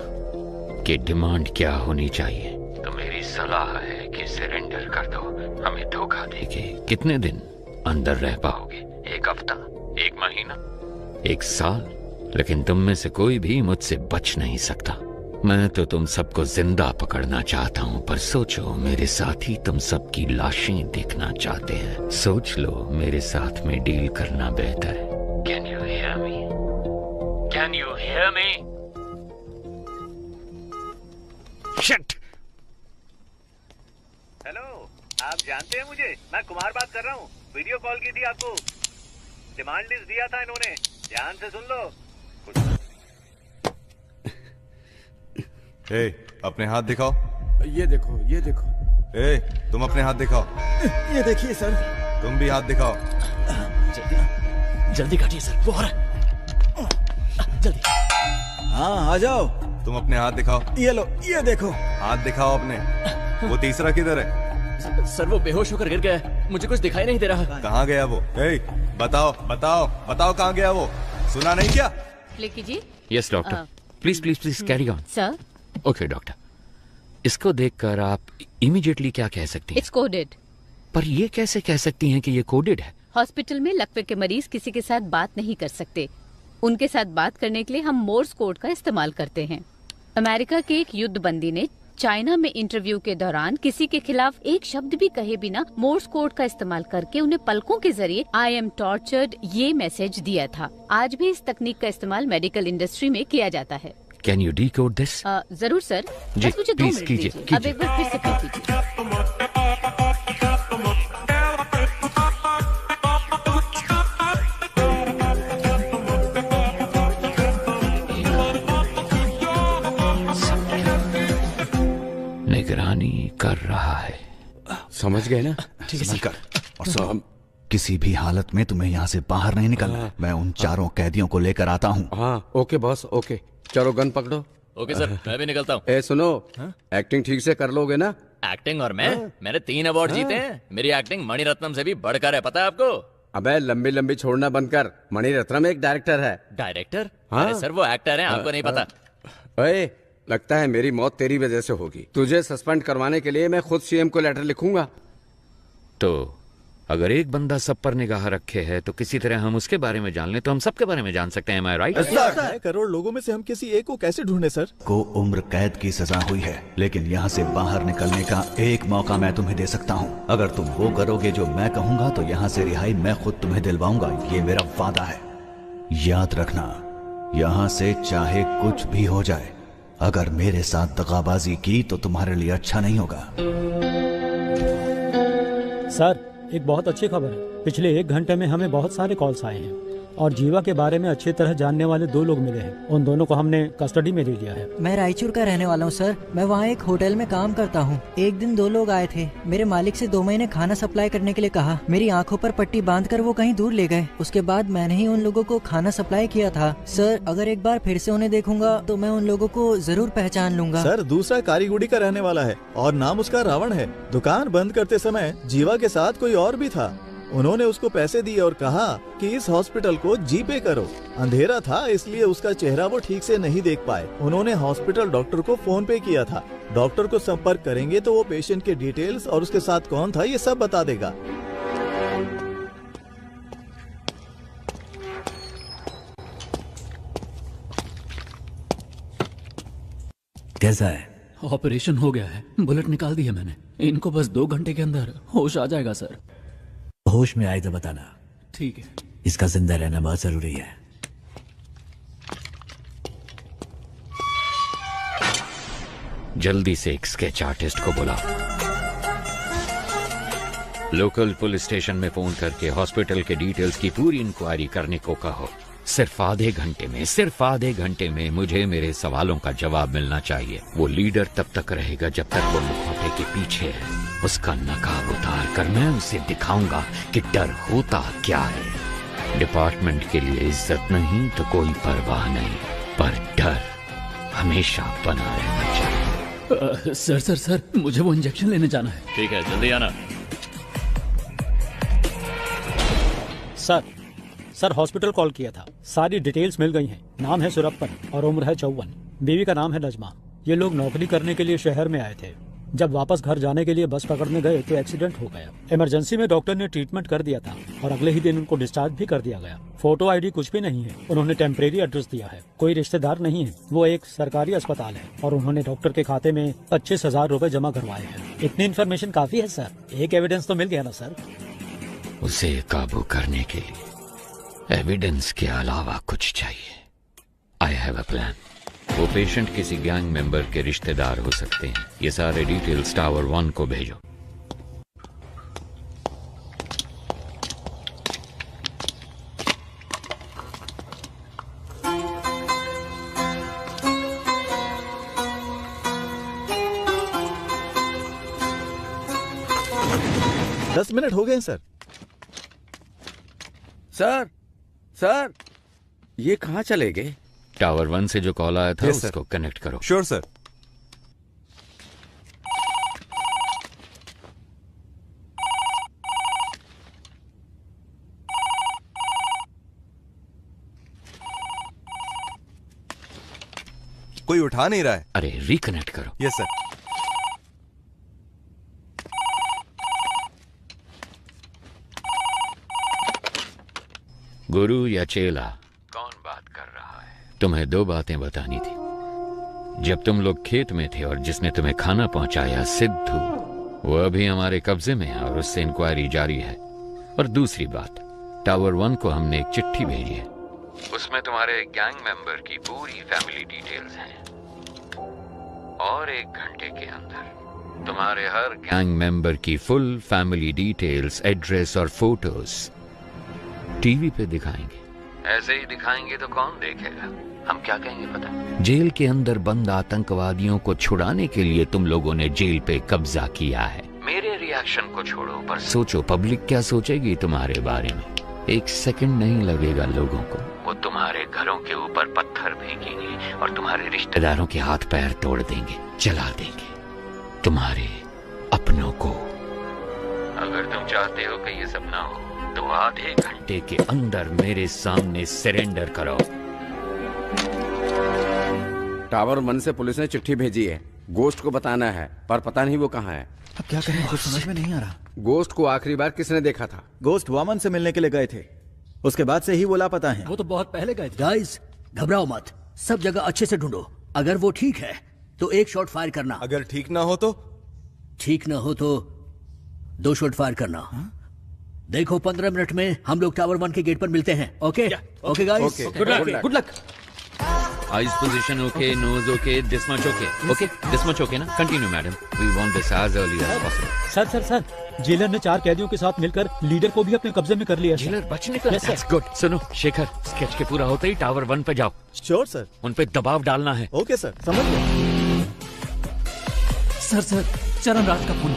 कि डिमांड क्या होनी चाहिए तो मेरी सलाह है कि सरेंडर कर दो। हमें धोखा देके कितने दिन अंदर रह पाओगे? 1 हफ्ता, 1 महीना, 1 साल? लेकिन तुम में से कोई भी मुझसे बच नहीं सकता। मैं तो तुम सबको जिंदा पकड़ना चाहता हूं, पर सोचो, मेरे साथ ही तुम सबकी लाशें देखना चाहते हैं। सोच लो, मेरे साथ में डील करना बेहतर है। Can you hear me? Can you hear me? Shit! Hello, आप जानते हैं मुझे? मैं कुमार बात कर रहा हूँ। वीडियो कॉल की थी आपको। डिमांड लिस्ट दिया था इन्होंने, ध्यान से सुन लो। अपने हाथ दिखाओ। ये देखो, ये देखो। तुम अपने हाथ दिखाओ। ये देखिए सर। तुम भी हाथ दिखाओ। जल्दी काटिए सर, वो हो रहा है। जल्दी। हाँ, आ जाओ। तुम अपने हाथ दिखाओ। ये लो, ये देखो। हाथ दिखाओ अपने। वो तीसरा किधर है? सर, वो बेहोश होकर गिर गया है। मुझे कुछ दिखाई नहीं दे रहा। कहाँ गया वो? बताओ बताओ बताओ, कहाँ गया वो? सुना नहीं क्या? प्ले कीजिए। Yes doctor, please carry on. Sir. Okay doctor, इसको देखकर आप इमीडिएटली क्या कह सकती हैं? It's coded. पर ये कैसे कह सकती हैं कि ये कोडेड है? हॉस्पिटल में लकवे के मरीज किसी के साथ बात नहीं कर सकते। उनके साथ बात करने के लिए हम मोर्स कोड का इस्तेमाल करते हैं। अमेरिका के एक युद्ध बंदी ने चाइना में इंटरव्यू के दौरान किसी के खिलाफ एक शब्द भी कहे बिना मोर्स कोड का इस्तेमाल करके उन्हें पलकों के जरिए "आई एम टॉर्चर्ड" ये मैसेज दिया था। आज भी इस तकनीक का इस्तेमाल मेडिकल इंडस्ट्री में किया जाता है। Can you decode this? जरूर सर, जी, बस मुझे 2 मिनट कीजिए, दीजिए। अब एक बार फिर से प्ले कीजिए। निगरानी कर रहा है। समझ गए ना? समझ कर। और सुनो, किसी भी हालत में तुम्हें यहाँ से बाहर नहीं निकलना। मैं उन 4 कैदियों को लेकर आता हूँ। हाँ, ओके बॉस, ओके। चलो गन पकड़ो। ओके सर, मैं भी निकलता हूँ। सुनो, एक्टिंग ठीक से कर लोगे ना? एक्टिंग और मैंने 3 अवार्ड जीते हैं। मेरी एक्टिंग मणिरत्नम से भी बढ़कर है, पता है आपको? अबे लंबी लंबी छोड़ना बंद कर। मणिरत्नम एक डायरेक्टर है। डायरेक्टर? हाँ? अरे सर, वो एक्टर है, आपको नहीं पता। ओए, लगता है मेरी मौत तेरी वजह से होगी। तुझे सस्पेंड करवाने के लिए मैं खुद सीएम को लेटर लिखूंगा। तो अगर एक बंदा सब पर निगाह रखे है तो किसी तरह हम उसके बारे में जान लें तो हम सबके बारे में जान सकते हैं। Am I right? करोड़ लोगों में से हम किसी एक को कैसे ढूंढे सर? को उम्र कैद की सजा हुई है, लेकिन यहाँ से बाहर निकलने का एक मौका मैं तुम्हें दे सकता हूँ। अगर तुम वो करोगे जो मैं कहूँगा तो यहाँ से रिहाई मैं खुद तुम्हें दिलवाऊंगा। ये मेरा वादा है। याद रखना, यहाँ से चाहे कुछ भी हो जाए, अगर मेरे साथ दगाबाजी की तो तुम्हारे लिए अच्छा नहीं होगा। सर, एक बहुत अच्छी खबर है। पिछले 1 घंटे में हमें बहुत सारे कॉल्स आए हैं और जीवा के बारे में अच्छी तरह जानने वाले 2 लोग मिले हैं। उन दोनों को हमने कस्टडी में ले लिया है। मैं रायचूर का रहने वाला हूँ सर। मैं वहाँ एक होटल में काम करता हूँ। एक दिन 2 लोग आए थे। मेरे मालिक से 2 महीने खाना सप्लाई करने के लिए कहा। मेरी आंखों पर पट्टी बांधकर वो कहीं दूर ले गए। उसके बाद मैंने ही उन लोगों को खाना सप्लाई किया था। सर अगर एक बार फिर से उन्हें देखूंगा तो मैं उन लोगों को जरूर पहचान लूंगा। सर दूसरा कारीगुड़ी का रहने वाला है और नाम उसका रावण है। दुकान बंद करते समय जीवा के साथ कोई और भी था। उन्होंने उसको पैसे दिए और कहा कि इस हॉस्पिटल को जीपे करो। अंधेरा था इसलिए उसका चेहरा वो ठीक से नहीं देख पाए। उन्होंने हॉस्पिटल डॉक्टर को फोन पे किया था। डॉक्टर को संपर्क करेंगे तो वो पेशेंट के डिटेल्स और उसके साथ कौन था ये सब बता देगा। कैसा है? ऑपरेशन हो गया है। बुलेट निकाल दी है मैंने। इनको बस 2 घंटे के अंदर होश आ जाएगा सर। होश में आए तो बताना। ठीक है। इसका जिंदा रहना बहुत जरूरी है। जल्दी से एक स्केच आर्टिस्ट को बुलाओ। लोकल पुलिस स्टेशन में फोन करके हॉस्पिटल के डिटेल्स की पूरी इंक्वायरी करने को कहो। सिर्फ आधे घंटे में मुझे मेरे सवालों का जवाब मिलना चाहिए। वो लीडर तब तक रहेगा जब तक वो मुखौटे के पीछे है। उसका नकाब उतार कर मैं उसे दिखाऊंगा कि डर होता क्या है। डिपार्टमेंट के लिए इज्जत नहीं तो कोई परवाह नहीं, पर डर हमेशा बना रहना चाहिए। सर मुझे वो इंजेक्शन लेने जाना है। ठीक है, जल्दी आना। सर हॉस्पिटल कॉल किया था। सारी डिटेल्स मिल गई हैं। नाम है सुरप्पन और उम्र है 54। बीवी का नाम है नजमा। ये लोग नौकरी करने के लिए शहर में आए थे। जब वापस घर जाने के लिए बस पकड़ने गए तो एक्सीडेंट हो गया। इमरजेंसी में डॉक्टर ने ट्रीटमेंट कर दिया था और अगले ही दिन उनको डिस्चार्ज भी कर दिया गया। फोटो आईडी कुछ भी नहीं है। उन्होंने टेम्परेरी एड्रेस दिया है। कोई रिश्तेदार नहीं है। वो एक सरकारी अस्पताल है और उन्होंने डॉक्टर के खाते में 25,000 रुपए जमा करवाए हैं। इतनी इन्फॉर्मेशन काफी है सर। एक एविडेंस तो मिल गया ना सर। उसे काबू करने के लिए एविडेंस के अलावा कुछ चाहिए। I have a plan. वो पेशेंट किसी गैंग मेंबर के रिश्तेदार हो सकते हैं। ये सारे डिटेल्स टावर 1 को भेजो। दस मिनट हो गए सर। सर ये कहाँ चले गए? टावर 1 से जो कॉल आया था उसको कनेक्ट करो। Sure sir. कोई उठा नहीं रहा है। अरे रिकनेक्ट करो। Yes sir. गुरु या चेला, कौन बात कर रहा है? तुम्हें 2 बातें बतानी थी। जब तुम लोग खेत में थे और जिसने तुम्हें खाना पहुंचाया सिद्धू, वो अभी हमारे कब्जे में है और उससे इंक्वायरी जारी है। और दूसरी बात, टावर 1 को हमने एक चिट्ठी भेजी है। उसमें तुम्हारे गैंग मेंबर की पूरी फैमिली डिटेल्स हैं और 1 घंटे के अंदर तुम्हारे हर गैंग मेंबर की फुल फैमिली डिटेल्स, एड्रेस और फोटोज टीवी पे दिखाएंगे। ऐसे ही दिखाएंगे तो कौन देखेगा? हम क्या कहेंगे पता? जेल के अंदर बंद आतंकवादियों को छुड़ाने के लिए तुम लोगों ने जेल पे कब्जा किया है। मेरे रिएक्शन को छोड़ो, पर सोचो पब्लिक क्या सोचेगी तुम्हारे बारे में। 1 सेकंड नहीं लगेगा लोगों को। वो तुम्हारे घरों के ऊपर पत्थर फेंकेंगे और तुम्हारे रिश्तेदारों के हाथ पैर तोड़ देंगे, जला देंगे तुम्हारे अपनों को। अगर तुम चाहते हो कि ये सब ना हो तो आधे घंटे के अंदर मेरे सामने सरेंडर करो। टावर 1 से पुलिस ने चिट्ठी भेजी है। गोस्ट को बताना है, पर पता नहीं वो कहाँ है। अब क्या करें, कुछ समझ में नहीं आ रहा। गोस्ट को आखिरी बार किसने देखा था? गोस्ट वामन से मिलने के लिए गए थे। उसके बाद से ही वो लापता है। वो तो बहुत पहले गए थे। गाइस घबराओ मत, सब जगह अच्छे से ढूंढो। अगर वो ठीक है तो 1 शॉट फायर करना। अगर ठीक ना हो तो? ठीक ना हो तो 2 शॉट फायर करना। देखो 15 मिनट में हम लोग टावर 1 के गेट पर मिलते हैं। Okay okay guys, good luck. Eyes position okay, nose okay, this much okay, okay this much okay ना? Continue madam, we want this as early as possible. Sir sir sir, jailer ने 4 कैदियों के साथ मिलकर लीडर को भी अपने कब्जे में कर लिया। जेलर बच निकला। That's good. सुनो शेखर, स्केच के पूरा होते ही टावर 1 पे जाओ। Sure sir. उन पे दबाव डालना है। ओके सर, समझ गया। सर चरण राज का फोन।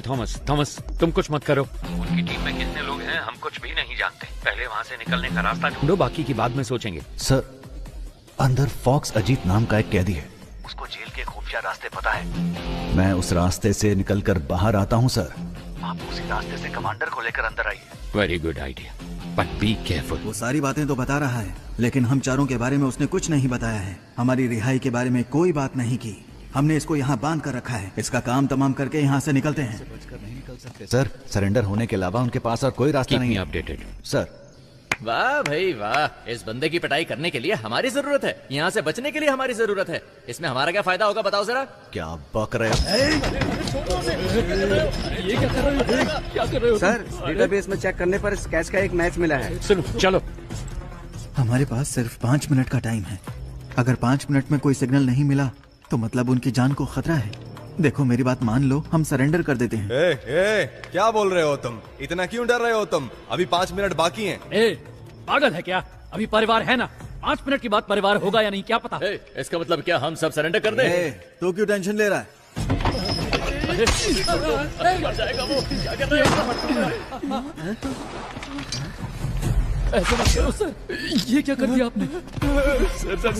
थॉमस तुम कुछ मत करो। उनकी टीम में कितने लोग हैं हम कुछ भी नहीं जानते। पहले वहाँ से निकलने का रास्ता ढूंढो, बाकी की बाद में सोचेंगे। सर, अंदर फॉक्स अजीत नाम का एक कैदी है, उसको जेल के खुफिया रास्ते पता है। मैं उस रास्ते से निकलकर बाहर आता हूँ सर, आप उसी रास्ते से कमांडर को लेकर अंदर आइए। Very good idea, but be careful. वो सारी बातें तो बता रहा है, लेकिन हम चारों के बारे में उसने कुछ नहीं बताया है। हमारी रिहाई के बारे में कोई बात नहीं की। हमने इसको यहाँ बांध कर रखा है। इसका काम तमाम करके यहाँ से निकलते हैं। सर, सरेंडर होने के अलावा उनके पास और कोई रास्ता नहीं है। Updated sir. वाह भाई वाह, इस बंदे की पिटाई करने के लिए हमारी जरूरत है, यहाँ से बचने के लिए हमारी जरूरत है। इसमें हमारा क्या फायदा होगा बताओ जरा? क्या बक रहे हो? ये क्या कर रहे हो? सर, डेटाबेस में चेक करने पर स्केच का एक मैच मिला है। सुनो चलो। हमारे पास सिर्फ 5 मिनट का टाइम है। अगर 5 मिनट में कोई सिग्नल नहीं मिला तो मतलब उनकी जान को खतरा है। देखो मेरी बात मान लो, हम सरेंडर कर देते हैं। क्या बोल रहे हो तुम? इतना क्यों डर रहे हो तुम? अभी 5 मिनट बाकी हैं। पागल है क्या? अभी परिवार है ना, 5 मिनट के बाद परिवार होगा या नहीं क्या पता। इसका मतलब क्या हम सब सरेंडर कर दें? तो क्यों टेंशन ले रहा है? जाएगा वो, क्या कर रहे हैं? ऐसे मत करो सर, ये क्या कर दिया आपने?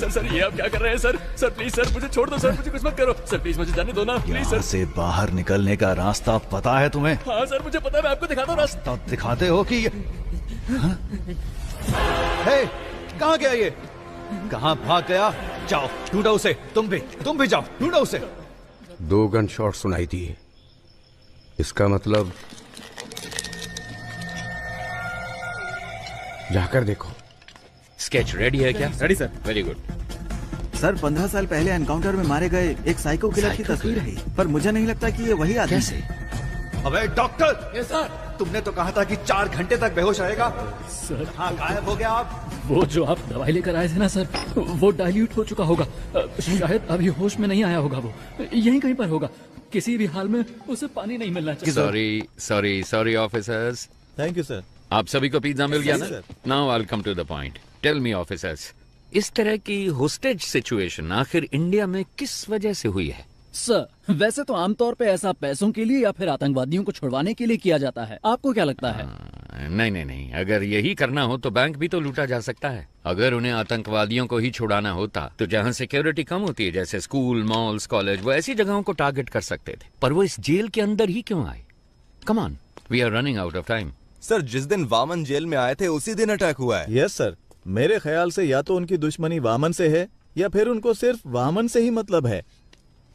सर ये आप क्या कर रहे हैं सर? सर प्लीज सर मुझे छोड़ दो सर, मुझे कुछ मत करो सर, प्लीज मुझे जाने दो ना प्लीज सर। से बाहर निकलने का रास्ता पता है तुम्हें? हाँ सर मुझे पता है, मैं आपको दिखाता हूँ रास्ता। तब दिखाते हो कि कहाँ गया ये? कहाँ भाग गया? जाओ ढूंढो उसे। तुम भी जाओ ढूंढो उसे। 2 गन शॉट सुनाई दी। इसका मतलब जाकर देखो। स्केच रेडी है क्या? Ready sir. Very good. Sir 15 साल पहले एनकाउंटर में मारे गए एक साइको किलर की तस्वीर है, पर मुझे नहीं लगता कि ये वही आदमी है। अबे डॉक्टर! Yes sir. तुमने तो कहा था कि 4 घंटे तक बेहोश रहेगा। सर हाँ, गायब हो गया आप। वो जो आप दवाई लेकर आए थे ना सर, वो डाइल्यूट हो चुका होगा। शायद अभी होश में नहीं आया होगा। वो यहीं कहीं पर होगा। किसी भी हाल में उसे पानी नहीं मिलना चाहिए। Sorry officers. Thank you sir. आप सभी को पिज्जा मिल गया ना? Now I will come to the point. Tell me officers, इस तरह की होस्टेज सिचुएशन आखिर इंडिया में किस वजह से हुई है? सर वैसे तो आमतौर पे ऐसा पैसों के लिए या फिर आतंकवादियों को छुड़वाने के लिए किया जाता है। आपको क्या लगता है? नहीं, अगर यही करना हो तो बैंक भी तो लूटा जा सकता है। अगर उन्हें आतंकवादियों को ही छुड़ाना होता तो जहाँ सिक्योरिटी कम होती है, जैसे स्कूल, मॉल्स, कॉलेज, वो ऐसी जगहों को टारगेट कर सकते थे। पर वो इस जेल के अंदर ही क्यों आए? Come on, we are running out of time. Sir जिस दिन वामन जेल में आए थे उसी दिन अटैक हुआ है। यस सर, मेरे ख्याल से या तो उनकी दुश्मनी वामन से है या फिर उनको सिर्फ वामन से ही मतलब है।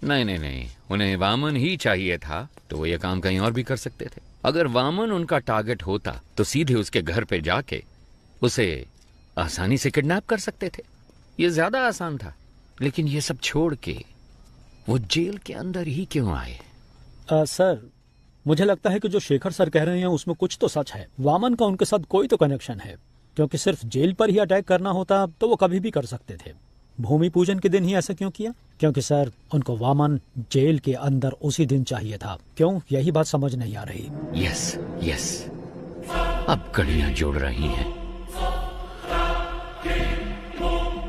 नहीं, उन्हें वामन ही चाहिए था तो वो ये काम कहीं और भी कर सकते थे। अगर वामन उनका टारगेट होता तो सीधे उसके घर पे जाके उसे आसानी से किडनैप कर सकते थे। ये ज्यादा आसान था। लेकिन ये सब छोड़ के वो जेल के अंदर ही क्यों आए? सर मुझे लगता है कि जो शेखर सर कह रहे हैं उसमें कुछ तो सच है। वामन का उनके साथ कोई तो कनेक्शन है, क्योंकि सिर्फ जेल पर ही अटैक करना होता तो वो कभी भी कर सकते थे। भूमि पूजन के दिन ही ऐसा क्यों किया? क्योंकि सर उनको वामन जेल के अंदर उसी दिन चाहिए था। क्यों? यही बात समझ नहीं आ रही। यस, अब कड़ियां जुड़ रही हैं।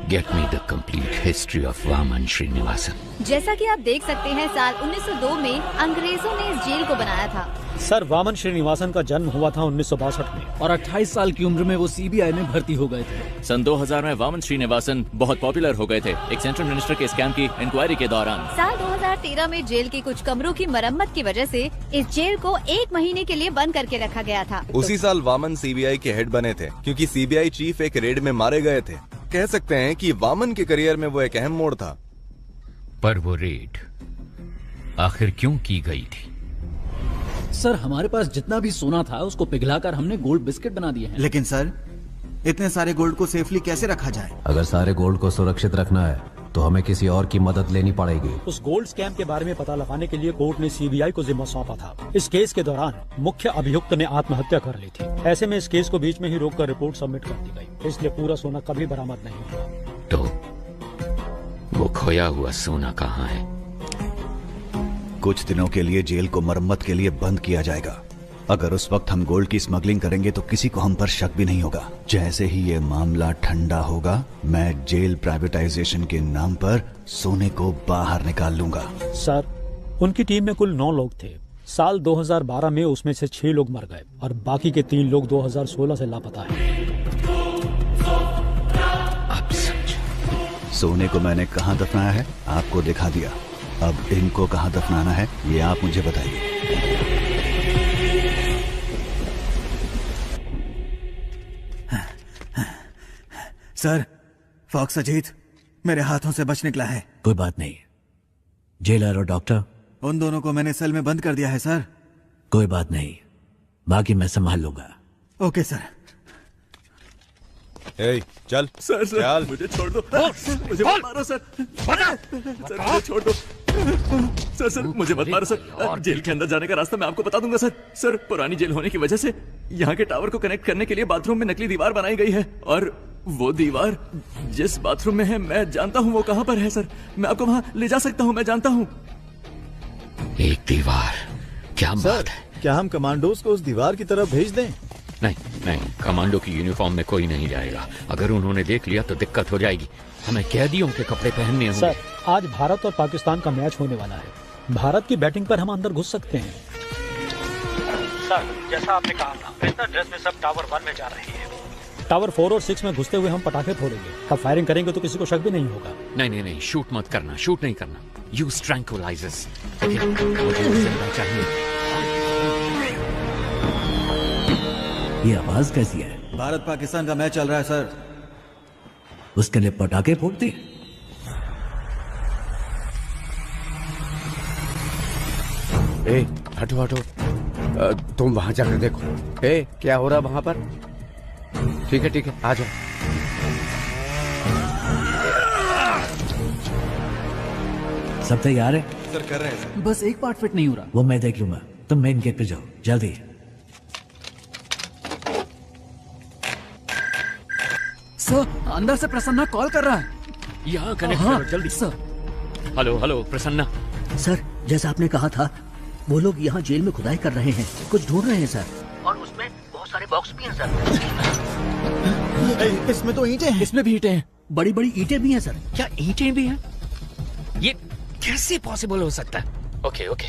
Get me the complete history of Vaman Srinivasan. जैसा कि आप देख सकते हैं, साल 1902 में अंग्रेजों ने इस जेल को बनाया था। सर वामन श्रीनिवासन का जन्म हुआ था 1962 में और 28 साल की उम्र में वो सीबीआई में भर्ती हो गए थे। सन 2000 में वामन श्रीनिवासन बहुत पॉपुलर हो गए थे एक सेंट्रल मिनिस्टर के स्कैम की इंक्वायरी के दौरान। साल 2013 में जेल के कुछ कमरों की मरम्मत की वजह से इस जेल को 1 महीने के लिए बंद करके रखा गया था। उसी साल वामन सीबीआई के हेड बने थे, क्योंकि सीबीआई चीफ एक रेड में मारे गए थे। कह सकते हैं कि वामन के करियर में वो एक अहम मोड़ था। पर वो रेड आखिर क्यों की गई थी? सर हमारे पास जितना भी सोना था उसको पिघलाकर हमने गोल्ड बिस्किट बना दिए हैं। लेकिन सर इतने सारे गोल्ड को सेफली कैसे रखा जाए? अगर सारे गोल्ड को सुरक्षित रखना है तो हमें किसी और की मदद लेनी पड़ेगी। उस गोल्ड स्कैम के बारे में पता लगाने के लिए कोर्ट ने सीबीआई को जिम्मा सौंपा था। इस केस के दौरान मुख्य अभियुक्त ने आत्महत्या कर ली थी। ऐसे में इस केस को बीच में ही रोककर रिपोर्ट सबमिट कर दी गई, इसलिए पूरा सोना कभी बरामद नहीं हुआ। वो खोया हुआ सोना कहाँ है? कुछ दिनों के लिए जेल को मरम्मत के लिए बंद किया जाएगा। अगर उस वक्त हम गोल्ड की स्मगलिंग करेंगे तो किसी को हम पर शक भी नहीं होगा। जैसे ही ये मामला ठंडा होगा, मैं जेल प्राइवेटाइजेशन के नाम पर सोने को बाहर निकाल लूंगा। सर, उनकी टीम में कुल 9 लोग थे। साल 2012 में उसमें से 6 लोग मर गए और बाकी के 3 लोग 2016 से लापता हैं। सोने को मैंने कहाँ दफनाया है आपको दिखा दिया। अब इनको कहाँ दफनाना है ये आप मुझे बताइए। सर, फॉक्स अजीत मेरे हाथों से बच निकला है। कोई बात नहीं, जेलर और डॉक्टर उन दोनों को मैंने सेल में बंद कर दिया है सर। कोई बात नहीं, बाकी मैं संभाल लूंगा। Okay sir. ए, चल सर चल। मुझे छोड़ दो। मुझे मत मारो सर। सर मुझे छोड़ दो। सर मुझे मत मारो सर। जेल के अंदर जाने का रास्ता मैं आपको बता दूंगा सर। सर, पुरानी जेल होने की वजह से यहाँ के टावर को कनेक्ट करने के लिए बाथरूम में नकली दीवार बनाई गई है, और वो दीवार जिस बाथरूम में है मैं जानता हूँ वो कहाँ पर है सर। मैं आपको वहाँ ले जा सकता हूँ, मैं जानता हूँ। एक दीवार, क्या बात है? क्या हम कमांडोज को उस दीवार की तरफ भेज दें? नहीं नहीं, कमांडो की यूनिफॉर्म में कोई नहीं जाएगा। अगर उन्होंने देख लिया तो दिक्कत हो जाएगी। हमें कैदियों के कपड़े पहनने होंगे। सर, आज भारत और पाकिस्तान का मैच होने वाला है। भारत की बैटिंग पर हम अंदर घुस सकते हैं। सर, जैसा आपने कहा था, बिजनेस ड्रेस में सब टावर 1 में जा रही है। टावर 4 और 6 में घुसते हुए हम पटाखे फोड़ेंगे। अब फायरिंग करेंगे तो किसी को शक भी नहीं होगा। नहीं नहीं नहीं, शूट मत करना, शूट नहीं करना। Use tranquillisers. मुझे जिंदा चाहिए। ये आवाज कैसी है? भारत पाकिस्तान का मैच चल रहा है सर। उसके लिए पटाखे फोड़ते? ए, हटो हटो। तुम वहां जाकर देखो। ए, क्या हो रहा वहां पर? ठीक है, आ जाओ। सब तैयार है? सर कर रहे हैं सर। बस एक पार्ट फिट नहीं हो रहा। वो मैं देख लूंगा, तुम मेन गेट पे जाओ जल्दी। सर, अंदर से प्रसन्ना कॉल कर रहा है। यहाँ कनेक्ट करो जल्दी। सर। हेलो प्रसन्ना। सर, जैसा आपने कहा था, वो लोग यहाँ जेल में खुदाई कर रहे हैं, कुछ ढूंढ रहे हैं सर। और उसमें बहुत सारे बॉक्स भी हैं सर। इसमें तो ईंटें हैं। इसमें भी ईंटें हैं। बड़ी बड़ी ईंटें भी हैं सर। क्या ईंटें भी हैं? ये कैसे पॉसिबल हो सकता है? ओके,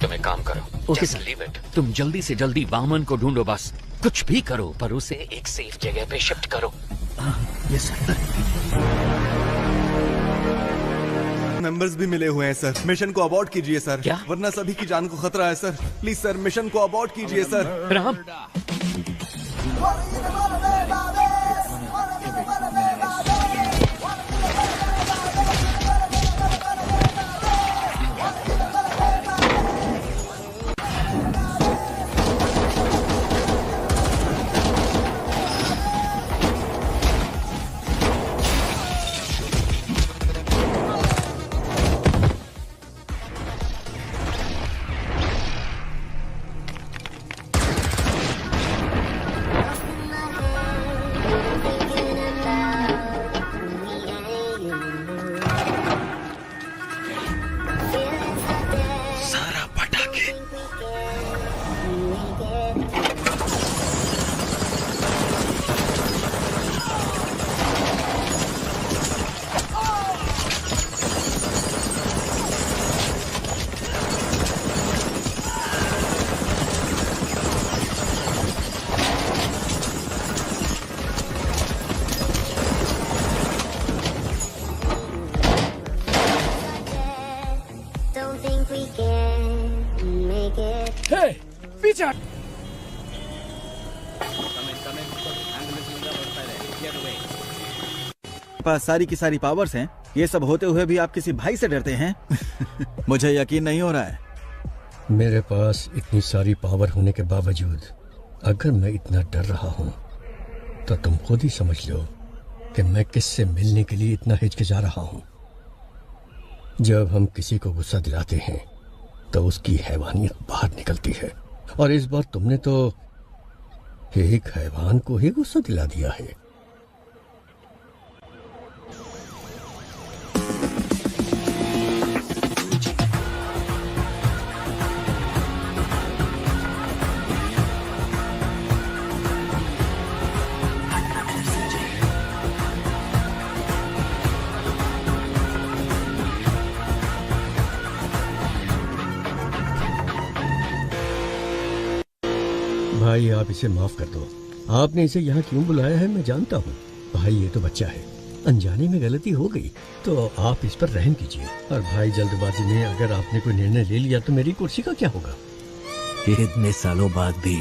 तुम एक काम करो। Okay sir, leave it. तुम जल्दी से जल्दी वामन को ढूंढो, बस कुछ भी करो, पर उसे एक सेफ जगह पे शिफ्ट करो। Yes sir. मेंबर्स भी मिले हुए हैं सर। मिशन को अबॉर्ट कीजिए सर। क्या? वरना सभी की जान को खतरा है सर। प्लीज सर, मिशन को अबॉर्ट कीजिए सर। राम, पीछे। पास सारी की सारी पावर्स हैं, ये सब होते हुए भी आप किसी भाई से डरते हैं? मुझे यकीन नहीं हो रहा है। मेरे पास इतनी सारी पावर होने के बावजूद अगर मैं इतना डर रहा हूं तो तुम खुद ही समझ लो कि मैं किससे मिलने के लिए इतना हिचकिचा रहा हूं। जब हम किसी को गुस्सा दिलाते हैं तो उसकी हैवानियत बाहर निकलती है, और इस बार तुमने तो एक हैवान को ही गुस्सा दिला दिया है। भाई आप इसे माफ कर दो। आपने इसे यहाँ क्यों बुलाया है मैं जानता हूँ। भाई ये तो बच्चा है, अनजाने में गलती हो गई तो आप इस पर रहम कीजिए। और भाई जल्दबाजी में अगर आपने कोई निर्णय ले लिया तो मेरी कुर्सी का क्या होगा? इतने सालों बाद भी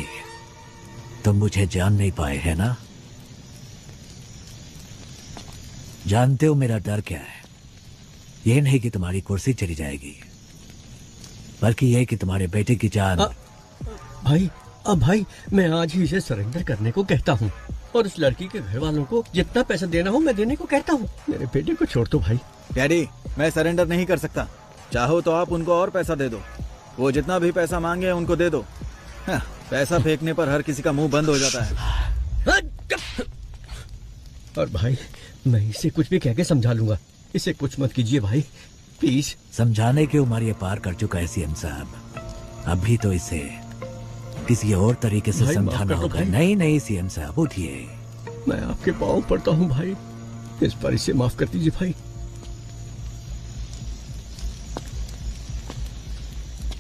तुम मुझे जान नहीं पाए है ना? जानते हो मेरा डर क्या है? ये नहीं कि तुम्हारी कुर्सी चली जाएगी, बल्कि यह कि तुम्हारे बेटे की जान। भाई मैं आज ही इसे सरेंडर करने को कहता हूँ और उस लड़की के घर वालों को जितना पैसा देना हो मैं देने को कहता हूँ। मेरे बेटे को छोड़ दो भाई। डैडी मैं सरेंडर नहीं कर सकता। चाहो तो आप उनको और पैसा दे दो, वो जितना भी पैसा मांगे उनको दे दो। हाँ, पैसा फेंकने पर हर किसी का मुंह बंद हो जाता है। और भाई मैं इसे कुछ भी कह के समझा लूंगा, इसे कुछ मत कीजिए भाई प्लीज। समझाने की उम्र ये पार कर चुका है सीएम साहब, अभी तो इसे किसी और तरीके से समझाना होगा। नहीं सीएम साहब उठिए। मैं आपके पाँव पड़ता हूँ भाई, इस पर इसे माफ कर दीजिए भाई।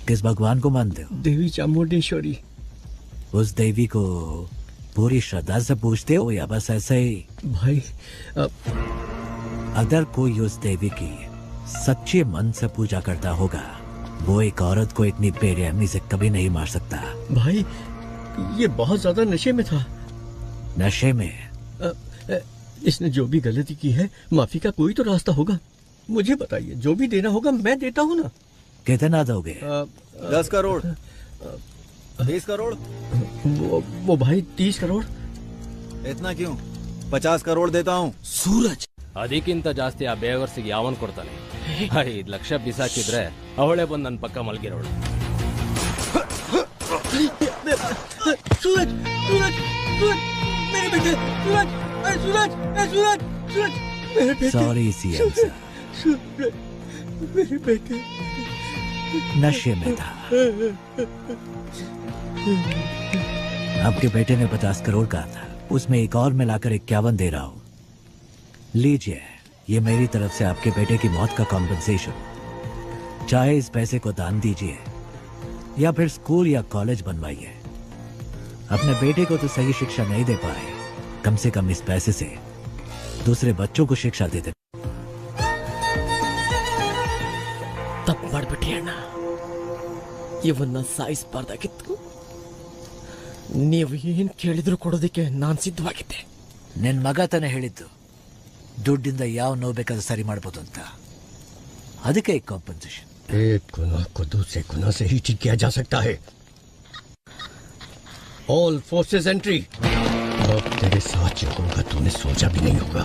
किस भगवान को मानते हो? देवी चामुंडेश्वरी। उस देवी को पूरी श्रद्धा से पूछते हो या बस ऐसे ही? भाई अगर कोई उस देवी की सच्चे मन से पूजा करता होगा, वो एक औरत को इतनी बेरहमी से कभी नहीं मार सकता। भाई ये बहुत ज्यादा नशे में था। नशे में? इसने जो भी गलती की है माफी का कोई तो रास्ता होगा। मुझे बताइए, जो भी देना होगा मैं देता हूँ ना। कितना दोगे? 10 करोड़ 20 करोड़ वो भाई 30 करोड़। इतना क्यों? 50 करोड़ देता हूँ। ಸೂರಜ್ ಅದಕ್ಕಿಂತ ಜಾಸ್ತಿ ಆ ಬೇವರ್ಸಿಗೆ ಯಾವನ್ ಕೊಡ್ತಾನೆ? 5 ಲಕ್ಷ ಬಿಸಾಕಿದ್ರೆ ಅವಳೇ ಬಂದು ನನ್ನ ಪಕ್ಕ ಮಲಗಿರೋಳು. सूरज सूरज सूरज मेरे बेटे, सूरज सूरज सूरज सूरज मेरे बेटे। सॉरी सीएम साहब, मेरे बेटे नशे में था। आपके बेटे ने 50 करोड़ कहा था, उसमें एक और मिलाकर 51 दे रहा हूं। लीजिए, ये मेरी तरफ से आपके बेटे की मौत का कॉम्पेंसेशन। चाहे इस पैसे को दान दीजिए या फिर स्कूल या कॉलेज बनवाइए। अपने बेटे को तो सही शिक्षा नहीं दे पाए, कम से कम इस पैसे से दूसरे बच्चों को शिक्षा दे दे। ತಪ್ಪು ಮಾಡ್ಬಿಟ್ಟಿ ಅಣ್ಣ, ಇವನ್ನ ಸಾಯಿಸಬಾರ್ದಾಗಿತ್ತು. ನೀವು ಏನ್ ಕೇಳಿದ್ರು ಕೊಡೋದಕ್ಕೆ ನಾನು ಸಿದ್ಧವಾಗಿದ್ದೆ. ನಿನ್ ಮಗ ತಾನೇ ಹೇಳಿದ್ದು ದುಡ್ಡಿಂದ ಯಾವ ನೋವು ಬೇಕಾದ್ರೂ ಸರಿ ಮಾಡ್ಬೋದು ಅಂತ, ಅದಕ್ಕೆ ಕಾಂಪನ್ಸೇಷನ್। एक गुनाह को दूसरे गुनाह से ही ठीक किया जा सकता है। All forces entry. अब तेरे साथ जो होगा तूने सोचा भी नहीं होगा।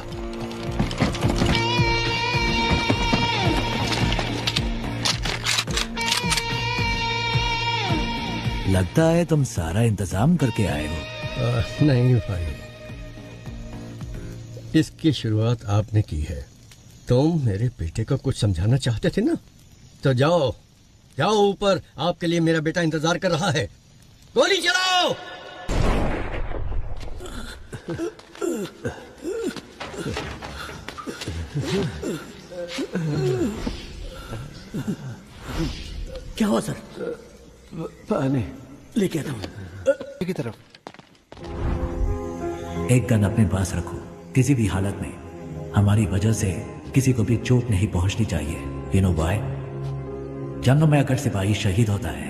लगता है तुम सारा इंतजाम करके आए हो। नहीं भाई, इसकी शुरुआत आपने की है। तुम मेरे बेटे को कुछ समझाना चाहते थे ना, तो जाओ जाओ ऊपर, आपके लिए मेरा बेटा इंतजार कर रहा है। गोली चलाओ। क्या हुआ सर? पानी लेके आता हूँ। की तरफ। एक गन अपने पास रखो, किसी भी हालत में हमारी वजह से किसी को भी चोट नहीं पहुंचनी चाहिए। You know why? जंग में अगर सिपाही शहीद होता है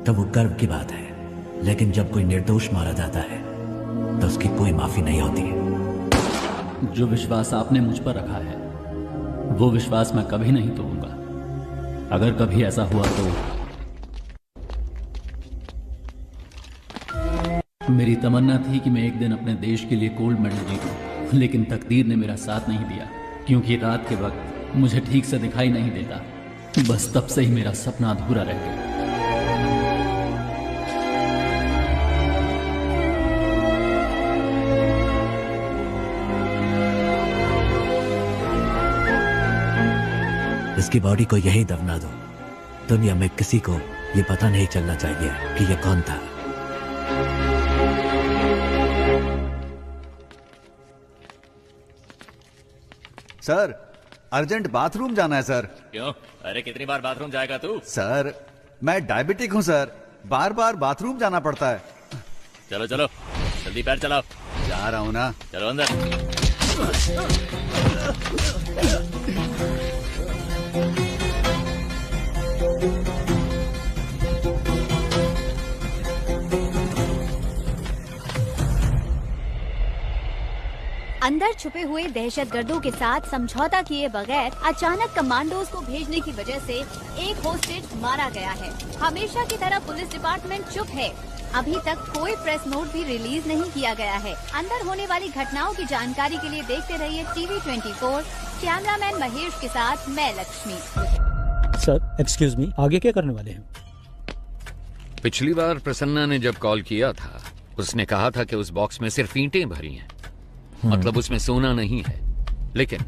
तो वो गर्व की बात है, लेकिन जब कोई निर्दोष मारा जाता है तो उसकी कोई माफी नहीं होती। जो विश्वास आपने मुझ पर रखा है वो विश्वास मैं कभी नहीं तोड़ूंगा। अगर कभी ऐसा हुआ तो मेरी तमन्ना थी कि मैं एक दिन अपने देश के लिए गोल्ड मेडल जीतूं, लेकिन तकदीर ने मेरा साथ नहीं दिया, क्योंकि रात के वक्त मुझे ठीक से दिखाई नहीं देता। बस तब से ही मेरा सपना अधूरा रह गया। इसकी बॉडी को यही दफना दो। दुनिया में किसी को ये पता नहीं चलना चाहिए कि ये कौन था। सर अर्जेंट बाथरूम जाना है सर। क्यों? अरे कितनी बार बाथरूम जाएगा तू? सर मैं डायबिटिक हूँ सर, बार बार बाथरूम जाना पड़ता है। चलो चलो जल्दी पैर चलाओ। जा रहा हूँ ना। चलो अंदर। अंदर छुपे हुए दहशतगर्दों के साथ समझौता किए बगैर अचानक कमांडोज को भेजने की वजह से एक होस्टेज मारा गया है। हमेशा की तरह पुलिस डिपार्टमेंट चुप है। अभी तक कोई प्रेस नोट भी रिलीज नहीं किया गया है। अंदर होने वाली घटनाओं की जानकारी के लिए देखते रहिए टीवी 24। कैमरामैन महेश के साथ मैं लक्ष्मी। सर एक्सक्यूज मी, आगे क्या करने वाले हैं? पिछली बार प्रसन्ना ने जब कॉल किया था उसने कहा था कि उस बॉक्स में सिर्फ ईंटें भरी हैं, मतलब उसमें सोना नहीं है। लेकिन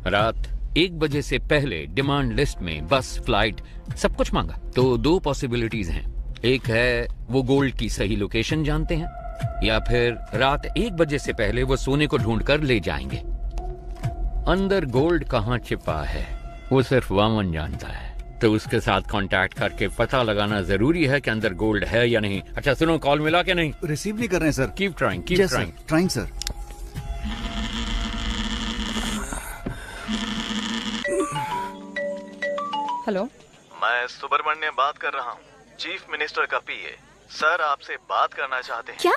रात 1 बजे से पहले डिमांड लिस्ट में बस, फ्लाइट सब कुछ मांगा। तो 2 पॉसिबिलिटीज हैं। एक है वो गोल्ड की सही लोकेशन जानते हैं, या फिर रात 1 बजे से पहले वो सोने को ढूंढ कर ले जाएंगे। अंदर गोल्ड कहाँ छिपा है वो सिर्फ वामन जानता है, तो उसके साथ कांटेक्ट करके पता लगाना जरूरी है कि अंदर गोल्ड है या नहीं। अच्छा सुनो, कॉल मिला क्या नहीं? रिसीव नहीं कर रहे हैं sir. Keep trying, keep trying. Trying sir. Hello, मैं सुब्रमण्यम बात कर रहा हूँ, चीफ मिनिस्टर का पीए। सर आपसे बात करना चाहते हैं। क्या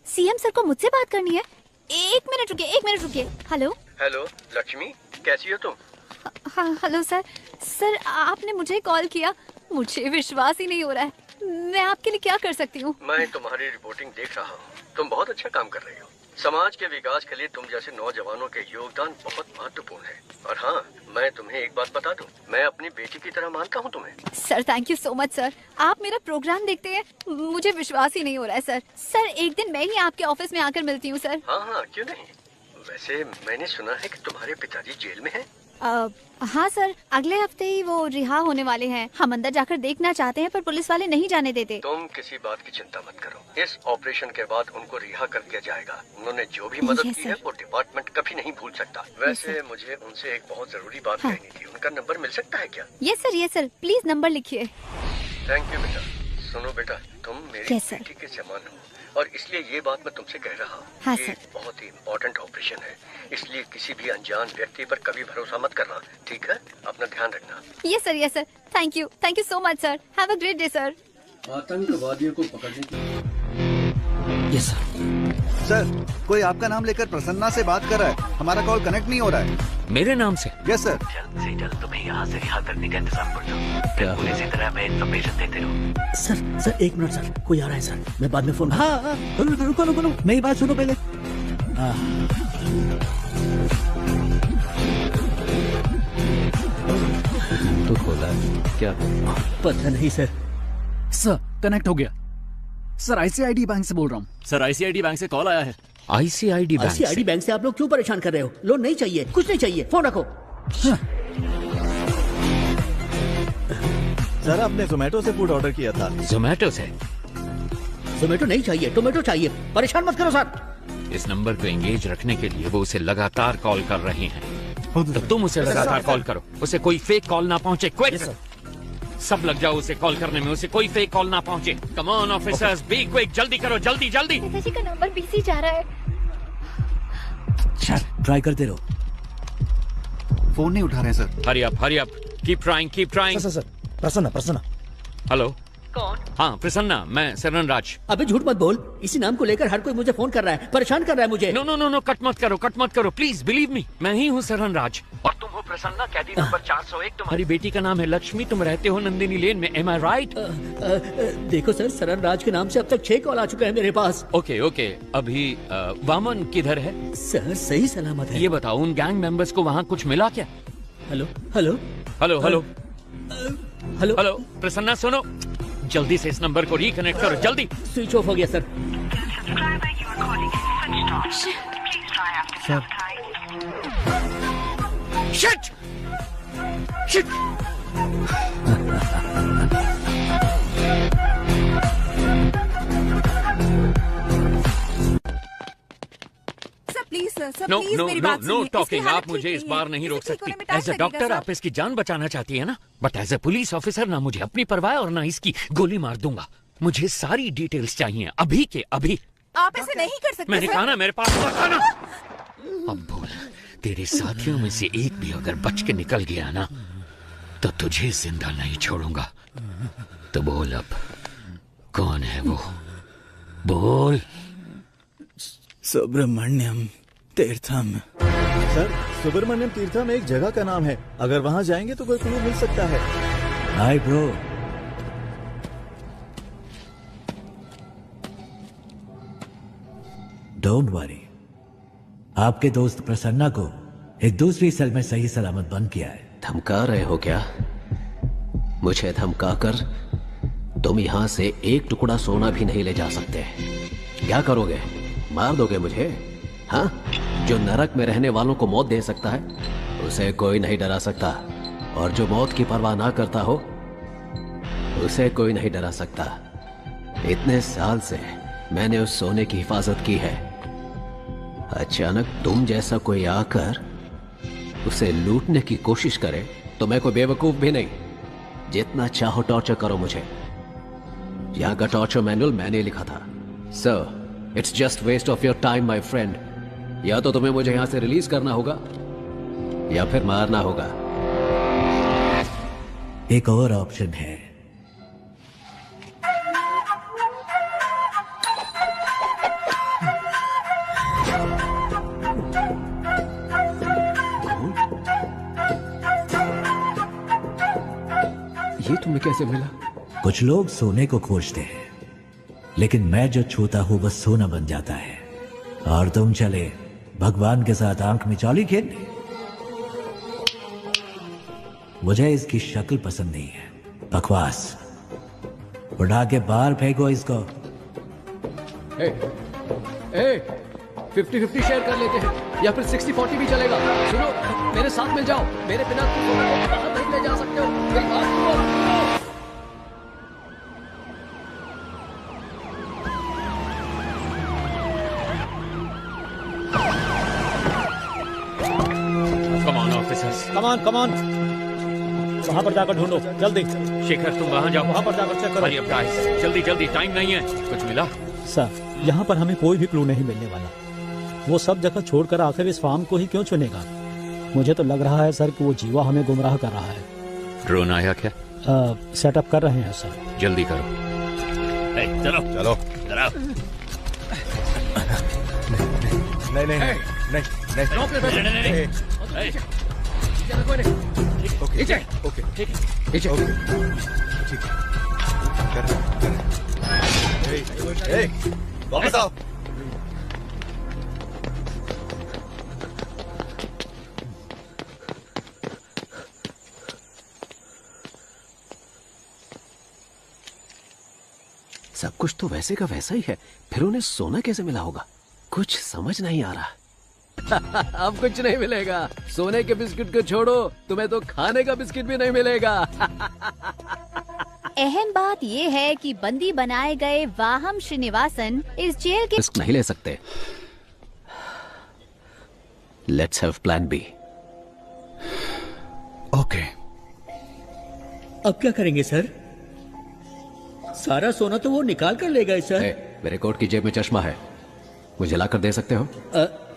सीएम सर को मुझसे बात करनी है? 1 मिनट रुकिए। हेलो हेलो लक्ष्मी, कैसी हो तुम? हाँ हेलो सर। सर आपने मुझे कॉल किया, मुझे विश्वास ही नहीं हो रहा है। मैं आपके लिए क्या कर सकती हूँ? मैं तुम्हारी रिपोर्टिंग देख रहा हूँ, तुम बहुत अच्छा काम कर रही हो। समाज के विकास के लिए तुम जैसे नौजवानों के योगदान बहुत महत्वपूर्ण है। और हाँ, मैं तुम्हें एक बात बता दूं, मैं अपनी बेटी की तरह मानता हूँ तुम्हें। Sir thank you so much sir. आप मेरा प्रोग्राम देखते हैं, मुझे विश्वास ही नहीं हो रहा है सर। सर एक दिन मैं ही आपके ऑफिस में आकर मिलती हूँ सर। हाँ क्यों नहीं। वैसे मैंने सुना है कि तुम्हारे पिताजी जेल में हैं। हाँ सर, अगले हफ्ते ही वो रिहा होने वाले हैं। हम अंदर जाकर देखना चाहते हैं पर पुलिस वाले नहीं जाने देते। तुम किसी बात की चिंता मत करो, इस ऑपरेशन के बाद उनको रिहा कर दिया जाएगा। उन्होंने जो भी मदद की है वो डिपार्टमेंट कभी नहीं भूल सकता। वैसे मुझे उनसे एक बहुत जरूरी बात कहनी थी, उनका नंबर मिल सकता है क्या? यस सर, प्लीज नंबर लिखिए। थैंक यू बेटा। सुनो बेटा, तुम मेरी बेटी के समान हो और इसलिए ये बात मैं तुमसे कह रहा हूँ। हाँ, ये बहुत ही इम्पोर्टेंट ऑपरेशन है, इसलिए किसी भी अनजान व्यक्ति पर कभी भरोसा मत करना, ठीक है? अपना ध्यान रखना। Yes sir. Thank you so much sir. Have a great day sir. आतंकवादियों को पकड़ने की। यस सर, कोई आपका नाम लेकर प्रसन्ना से बात कर रहा है, हमारा कॉल कनेक्ट नहीं हो रहा है। मेरे नाम से? Yes sir. जल्द से जल्द तुम्हें यहाँ से रिहा करने का इंतजाम कर दो। क्या पुलिस की तरह मैं इन्फॉर्मेशन देते रहो। सर 1 मिनट सर, कोई आ रहा है सर, मैं बाद में फोन। हाँ रुको, मेरी बात सुनो पहले। तो खोला है क्या? पता नहीं सर। सर कनेक्ट हो गया। सर आईसीआईडी बैंक से बोल रहा हूँ। सर आईसीआईडी बैंक से कॉल आया है। आईसीआईडी बैंक से आप लोग क्यों परेशान कर रहे हो? लोन नहीं चाहिए, कुछ नहीं चाहिए, फोन रखो। सर आपने जोमेटो से फूड ऑर्डर किया था। जोमेटो से? जोमेटो नहीं चाहिए, टोमेटो चाहिए। परेशान मत करो सर। इस नंबर को एंगेज रखने के लिए वो उसे लगातार कॉल कर रहे हैं, तो तुम उसे लगातार कॉल करो, उसे कोई फेक कॉल ना पहुंचे। क्विक, सब लग जाओ उसे कॉल करने में, उसे कोई फेक कॉल ना पहुंचे। Come on officers, be quick, जल्दी करो, जल्दी। पिताजी का नंबर बिजी जा रहा है। ट्राई करते रहो। फोन नहीं उठा रहे हैं sir. Hurry up, keep trying. Sir Prasanna. Hello कौन? हाँ प्रसन्ना, मैं सरन राज। अबे झूठ मत बोल, इसी नाम को लेकर हर कोई मुझे फोन कर रहा है, परेशान कर रहा है मुझे। नो, कट मत करो प्लीज, बिलीव मी, मैं ही हूँ सरन राज। और तुम हो प्रसन्ना, कैदी नंबर 401। तुम्हारी बेटी का नाम है लक्ष्मी, तुम रहते हो नंदिनी लेन में, एम आई राइट? देखो सर, सरन राज के नाम से अब तक 6 कॉल आ चुके हैं मेरे पास। ओके, अभी वामन किधर है? सर सही सलामत है। ये बताओ, उन गैंग मेंबर्स को वहाँ कुछ मिला क्या? हेलो प्रसन्ना सुनो, जल्दी से इस नंबर को रिकनेक्ट करो, जल्दी। स्विच ऑफ हो गया सर। शिट। Know talking. आप मुझे इस बार नहीं रोक सकती। एज ए डॉक्टर आप इसकी जान बचाना चाहती है ना, but as a police officer ना मुझे अपनी परवाह और ना इसकी गोली मार दूंगा। मुझे सारी डिटेल्स चाहिए, अभी के अभी। आप ऐसे नहीं कर सकते। मैंने सर। कहा ना मेरे पास था ना। अब बोल, तेरे साथियों में से एक भी अगर बच के निकल गया ना तो तुझे जिंदा नहीं छोड़ूंगा। तो बोल अब कौन है वो, बोल। सुब्रमण्यम तीर्थम। सर, सुब्रमण्यम तीर्थम एक जगह का नाम है। अगर वहाँ जाएंगे तो कोई क्लू मिल सकता है। Hi bro. डोंट वरी, आपके दोस्त प्रसन्ना को एक दूसरी सेल में सही सलामत बंद किया है। धमका रहे हो क्या? मुझे धमकाकर तुम यहां से एक टुकड़ा सोना भी नहीं ले जा सकते। क्या करोगे? मार दोगे मुझे? हाँ? जो नरक में रहने वालों को मौत दे सकता है उसे कोई नहीं डरा सकता, और जो मौत की परवाह ना करता हो उसे कोई नहीं डरा सकता। इतने साल से मैंने उस सोने की हिफाजत की है। अचानक तुम जैसा कोई आकर उसे लूटने की कोशिश करे तो मैं कोई बेवकूफ भी नहीं। जितना चाहो टॉर्चर करो मुझे। यहां का टॉर्चर मैनुअल मैंने लिखा था। Sir, it's just waste of your time my friend. या तो तुम्हें मुझे यहां से रिलीज करना होगा या फिर मारना होगा। एक और ऑप्शन है। ये तुम्हें कैसे मिला? कुछ लोग सोने को खोजते हैं, लेकिन मैं जो छूता हूं वह सोना बन जाता है। और तुम चले भगवान के साथ आंख मिचौली खेलने। मुझे इसकी शक्ल पसंद नहीं है। बकवास। उठा के बाहर फेंको इसको। 50-50 शेयर कर लेते हैं, या फिर 60-40 भी चलेगा। सुनो, मेरे साथ मिल जाओ। मेरे बिना तुम सोने को बाहर नहीं ले जा सकते हो। मेरी बात सुनो। Come on. वहां पर जाकर ढूंढो जल्दी। शेखर, तुम वहां जाओ। वहां पर जाकर चेक करो। हरी अप गाइस, जल्दी जल्दी, टाइम नहीं है। कुछ मिला? सर, यहाँ पर हमें कोई भी क्लू नहीं मिलने वाला। वो सब जगह छोड़कर आखिर इस फार्म को ही क्यों चुनेगा? मुझे तो लग रहा है सर कि वो जीवा हमें गुमराह कर रहा है। ड्रोन आया क्या? सेटअप कर रहे हैं सर। जल्दी करो। चलो चलो। नहीं। वापस आओ। सब कुछ तो वैसे का वैसा ही है, फिर उन्हें सोना कैसे मिला होगा? कुछ समझ नहीं आ रहा। अब कुछ नहीं मिलेगा। सोने के बिस्किट को छोड़ो, तुम्हें तो खाने का बिस्किट भी नहीं मिलेगा। अहम बात ये है कि बंदी बनाए गए वाहम श्रीनिवासन इस जेल के रिस्क नहीं ले सकते। Let's have plan B. Okay. अब क्या करेंगे सर? सारा सोना तो वो निकाल कर ले गए सर। मेरे कोट की जेब में चश्मा है, मुझे लाकर दे सकते हो?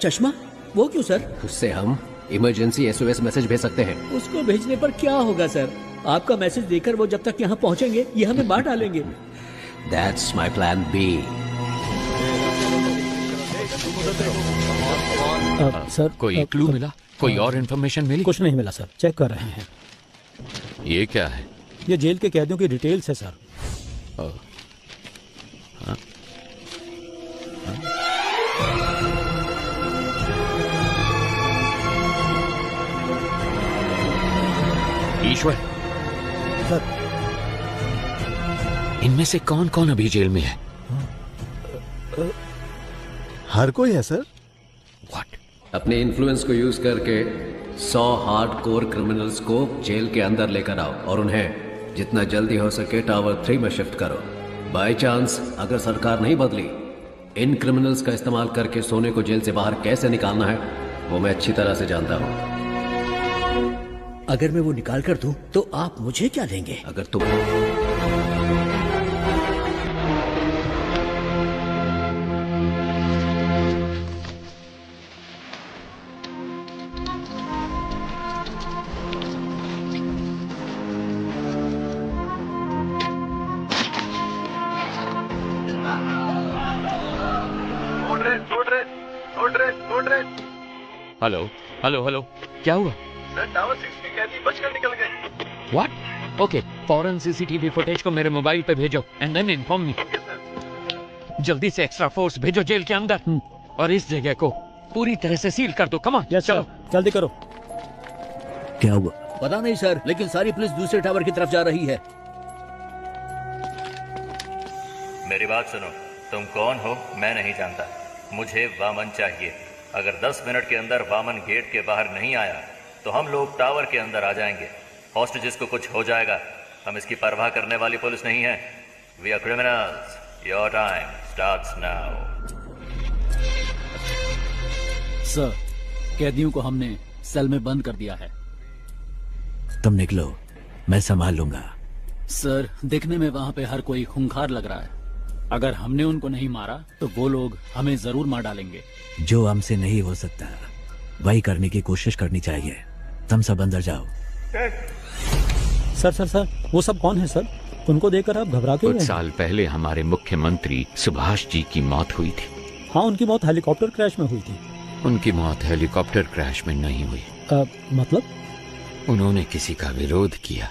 चश्मा? वो क्यों सर? उससे हम इमरजेंसी SOS मैसेज भेज सकते हैं। उसको भेजने पर क्या होगा सर? आपका मैसेज देकर वो जब तक यहाँ पहुँचेंगे ये हमें मार डालेंगे। That's my plan B. Sir, कोई क्लू मिला? कोई और इन्फॉर्मेशन मिली? कुछ नहीं मिला सर, चेक कर रहे हैं। ये क्या है? ये जेल के कैदियों की डिटेल्स है सर। ईश्वर सर, इनमें से कौन कौन अभी जेल में है? हर कोई है सर। अपने इन्फ्लुएंस को यूज करके 100 हार्डकोर क्रिमिनल्स को जेल के अंदर लेकर आओ और उन्हें जितना जल्दी हो सके टावर 3 में शिफ्ट करो। बाय चांस अगर सरकार नहीं बदली, इन क्रिमिनल्स का इस्तेमाल करके सोने को जेल से बाहर कैसे निकालना है वो मैं अच्छी तरह से जानता हूँ। अगर मैं वो निकाल कर दूं तो आप मुझे क्या देंगे? अगर तुम हेलो हेलो हेलो, क्या हुआ? सर टावर 6 के कैदी बचकर निकल गए। व्हाट? ओके, फौरन सीसीटीवी फुटेज को मेरे मोबाइल पे भेजो एंड देन इन्फॉर्म मी। जल्दी से एक्स्ट्रा फोर्स भेजो जेल के अंदर और इस जगह को पूरी तरह से सील कर दो। कम ऑन, चलो जल्दी करो। क्या हुआ? पता नहीं सर, लेकिन सारी पुलिस दूसरे टावर की तरफ जा रही है। मेरी बात सुनो, तुम कौन हो मैं नहीं जानता, मुझे वामन चाहिए। अगर 10 मिनट के अंदर वामन गेट के बाहर नहीं आया तो हम लोग टावर के अंदर आ जाएंगे। हॉस्टेजेस को कुछ हो जाएगा, हम इसकी परवाह करने वाली पुलिस नहीं है। We are criminals. Your time starts now. Sir, कैदियों को हमने सेल में बंद कर दिया है। तुम निकलो, मैं संभाल लूंगा। सर, दिखने में वहाँ पे हर कोई खूंखार लग रहा है। अगर हमने उनको नहीं मारा तो वो लोग हमें जरूर मार डालेंगे। जो हमसे नहीं हो सकता वही करने की कोशिश करनी चाहिए। तुम सब अंदर जाओ। सर, वो सब कौन है सर? उनको देखकर आप घबरा के कुछ साल पहले हमारे मुख्यमंत्री सुभाष जी की मौत हुई थी। हाँ, उनकी मौत हेलीकॉप्टर क्रैश में हुई थी। उनकी मौत हेलीकॉप्टर क्रैश में नहीं हुई। मतलब? उन्होंने किसी का विरोध किया,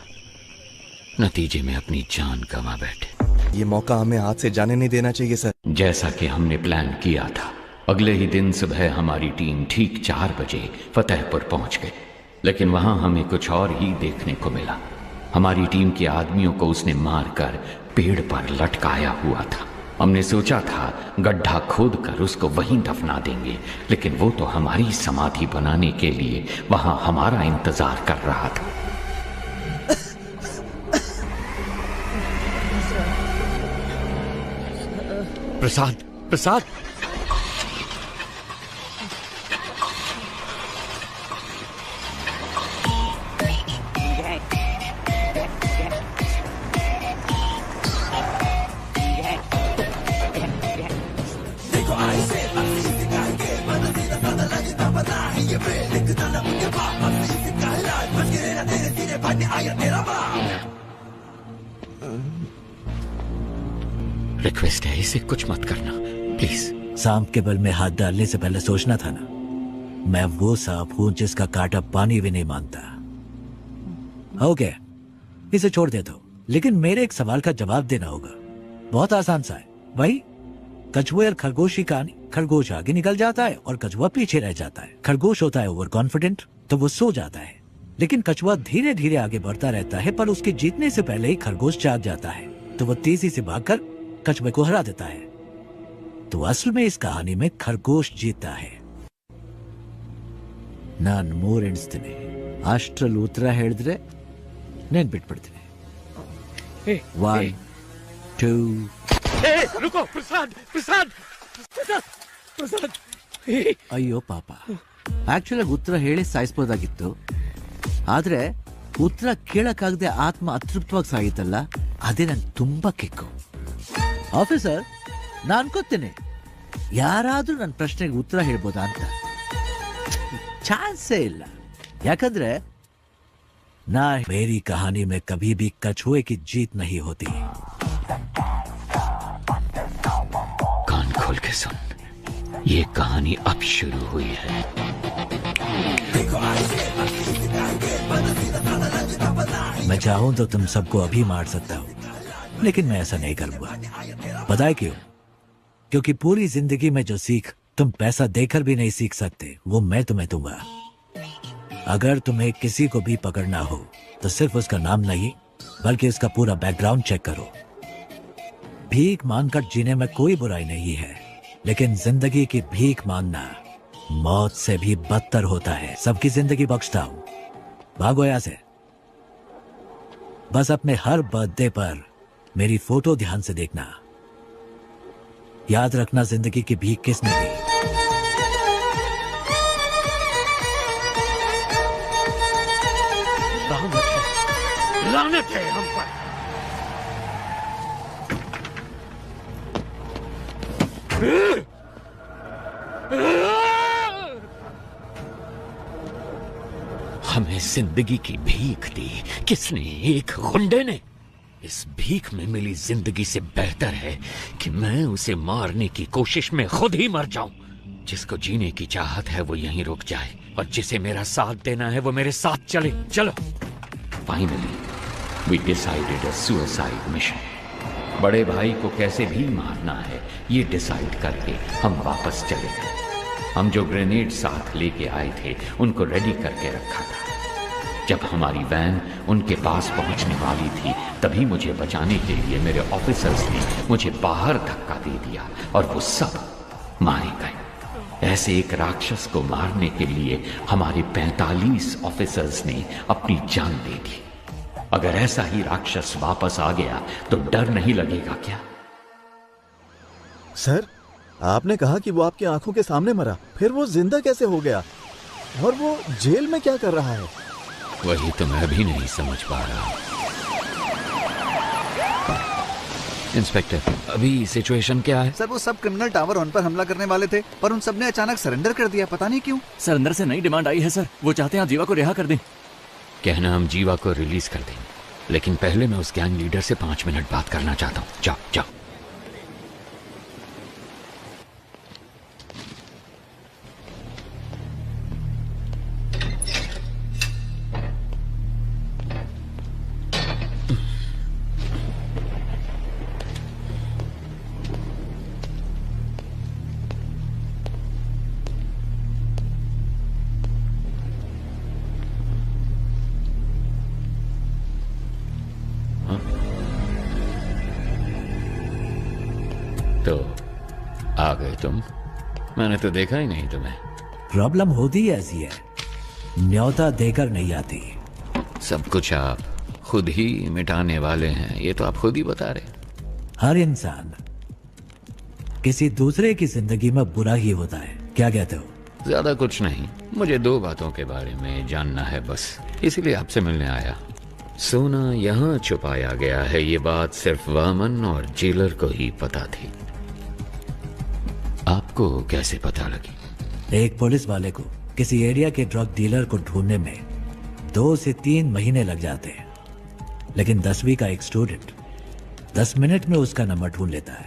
नतीजे में अपनी जान गंवा बैठे। ये मौका हमें हाथ से जाने नहीं देना चाहिए सर। जैसा कि हमने प्लान किया था, अगले ही दिन सुबह हमारी टीम ठीक 4 बजे फतेहपुर पहुंच गई, लेकिन वहां हमें कुछ और ही देखने को मिला। हमारी टीम के आदमियों को उसने मारकर पेड़ पर लटकाया हुआ था। हमने सोचा था गड्ढा खोदकर उसको वहीं दफना देंगे, लेकिन वो तो हमारी समाधि बनाने के लिए वहां हमारा इंतजार कर रहा था। प्रसाद, प्रसाद, रिक्वेस्ट है, इसे कुछ मत करना प्लीज। सांप के बल में हाथ डालने से पहले सोचना था ना। मैं वो सांप हूं जिसका कांटा पानी भी नहीं मानता। ओके, इसे छोड़ दे दो, लेकिन मेरे एक सवाल का जवाब देना होगा। बहुत आसान सा है, वही कछुए और खरगोश की कहानी। खरगोश आगे निकल जाता है और कछुआ पीछे रह जाता है। खरगोश होता है ओवर कॉन्फिडेंट, तो वो सो जाता है, लेकिन कछुआ धीरे धीरे आगे बढ़ता रहता है, पर उसके जीतने से पहले ही खरगोश जाग जाता है, तो वो तेजी से भागकर कछुए को हरा देता है। तो असल में इस कहानी में खरगोश जीतता है। नान मोर एಣಿಸ್ತೀನಿ, ಅಷ್ಟರಲ್ಲಿ ಉತ್ತರ ಹೇಳಿದ್ರೆ ನೆನ್ಪಿಟ್ಬಿಡ್ತೀನಿ। 1 2 रुको, प्रसाद, प्रसाद, प्रसाद। ಅಯ್ಯೋ ಪಾಪ, ಆಕ್ಚುಲಿ ಉತ್ತರ ಹೇಳಿ ಸಾಯಿಸಬಹುದಾಗಿತ್ತು, ಆದ್ರೆ ಉತ್ತರ ಕೇಳಕ್ಕಾಗದೆ ಆತ್ಮ ಅತೃಪ್ತವಾಗಿ ಸಾಯಿತಲ್ಲ, ಅದೇ ನನ್ ತುಂಬಾ ಕಿಕ್ಕು। ಆಫೀಸರ್, ನಾನು ಅನ್ಕೋತೇನೆ ಯಾರಾದ್ರೂ ನನ್ನ ಪ್ರಶ್ನೆಗೆ ಉತ್ತರ ಹೇಳ್ಬೋದಾ ಅಂತ। ಚಾನ್ಸೇ ಇಲ್ಲ, ಯಾಕಂದ್ರೆ ना मेरी कहानी में कभी भी कछुए की जीत नहीं होती। कान खोल के सुन, ये कहानी अब शुरू हुई है। मैं चाहूं तो तुम सबको अभी मार सकता हूं, लेकिन मैं ऐसा नहीं करूंगा। पता है क्यों? क्योंकि पूरी जिंदगी में जो सीख तुम पैसा देकर भी नहीं सीख सकते, वो मैं तुम्हें दूंगा। अगर तुम्हें किसी को भी पकड़ना हो तो सिर्फ उसका नाम नहीं, बल्कि उसका पूरा बैकग्राउंड चेक करो। भीख मांगकर जीने में कोई बुराई नहीं है, लेकिन जिंदगी की भीख मांगना मौत से भी बदतर होता है। सबकी जिंदगी बख्शता हूं, भागो यहां से। बस अपने हर बर्थडे पर मेरी फोटो ध्यान से देखना। याद रखना जिंदगी की भीख किसने दी। लानत है हम पर। हमें जिंदगी की भीख दी किसने? एक गुंडे ने। इस भीख में मिली जिंदगी से बेहतर है कि मैं उसे मारने की कोशिश में खुद ही मर जाऊं। जिसको जीने की चाहत है वो यहीं रुक जाए और जिसे मेरा साथ देना है वो मेरे साथ चले। चलो। Finally we decided a suicide mission. बड़े भाई को कैसे भी मारना है ये डिसाइड करके हम वापस चले गए। हम जो ग्रेनेड साथ लेके आए थे उनको रेडी करके रखा था। जब हमारी वैन उनके पास पहुंचने वाली थी तभी मुझे बचाने के लिए मेरे ऑफिसर्स ने मुझे बाहर धक्का दे दिया और वो सब मारे गए। ऐसे एक राक्षस को मारने के लिए हमारे 45 ऑफिसर्स ने अपनी जान दे दी। अगर ऐसा ही राक्षस वापस आ गया तो डर नहीं लगेगा क्या? सर, आपने कहा कि वो आपकी आंखों के सामने मरा, फिर वो जिंदा कैसे हो गया? और वो जेल में क्या कर रहा है? वही तो मैं भी नहीं समझ पा रहा। इंस्पेक्टर, अभी सिचुएशन क्या है? सर, वो सब क्रिमिनल टावर 1 पर हमला करने वाले थे पर उन सब ने अचानक सरेंडर कर दिया, पता नहीं क्यों। सर, अंदर से नई डिमांड आई है सर, वो चाहते हैं आप जीवा को रिहा कर दें। कहना हम जीवा को रिलीज कर दें, लेकिन पहले मैं उस गैंग लीडर से 5 मिनट बात करना चाहता हूँ। जाओ जाओ। तो आ गए तुम? मैंने तो देखा ही नहीं तुम्हें। प्रॉब्लम होती ऐसी है, न्योता देकर नहीं आती। सब कुछ आप खुद ही मिटाने वाले हैं, ये तो आप खुद ही बता रहे। हर इंसान किसी दूसरे की जिंदगी में बुरा ही होता है, क्या कहते हो? ज्यादा कुछ नहीं, मुझे 2 बातों के बारे में जानना है बस, इसीलिए आपसे मिलने आया। सोना यहाँ छुपाया गया है, ये बात सिर्फ वामन और जेलर को ही पता थी। आपको कैसे पता लगी? एक पुलिस वाले को किसी एरिया के ड्रग डीलर को ढूंढने में 2 से 3 महीने लग जाते हैं, लेकिन 10वीं का एक स्टूडेंट 10 मिनट में उसका नंबर ढूंढ लेता है।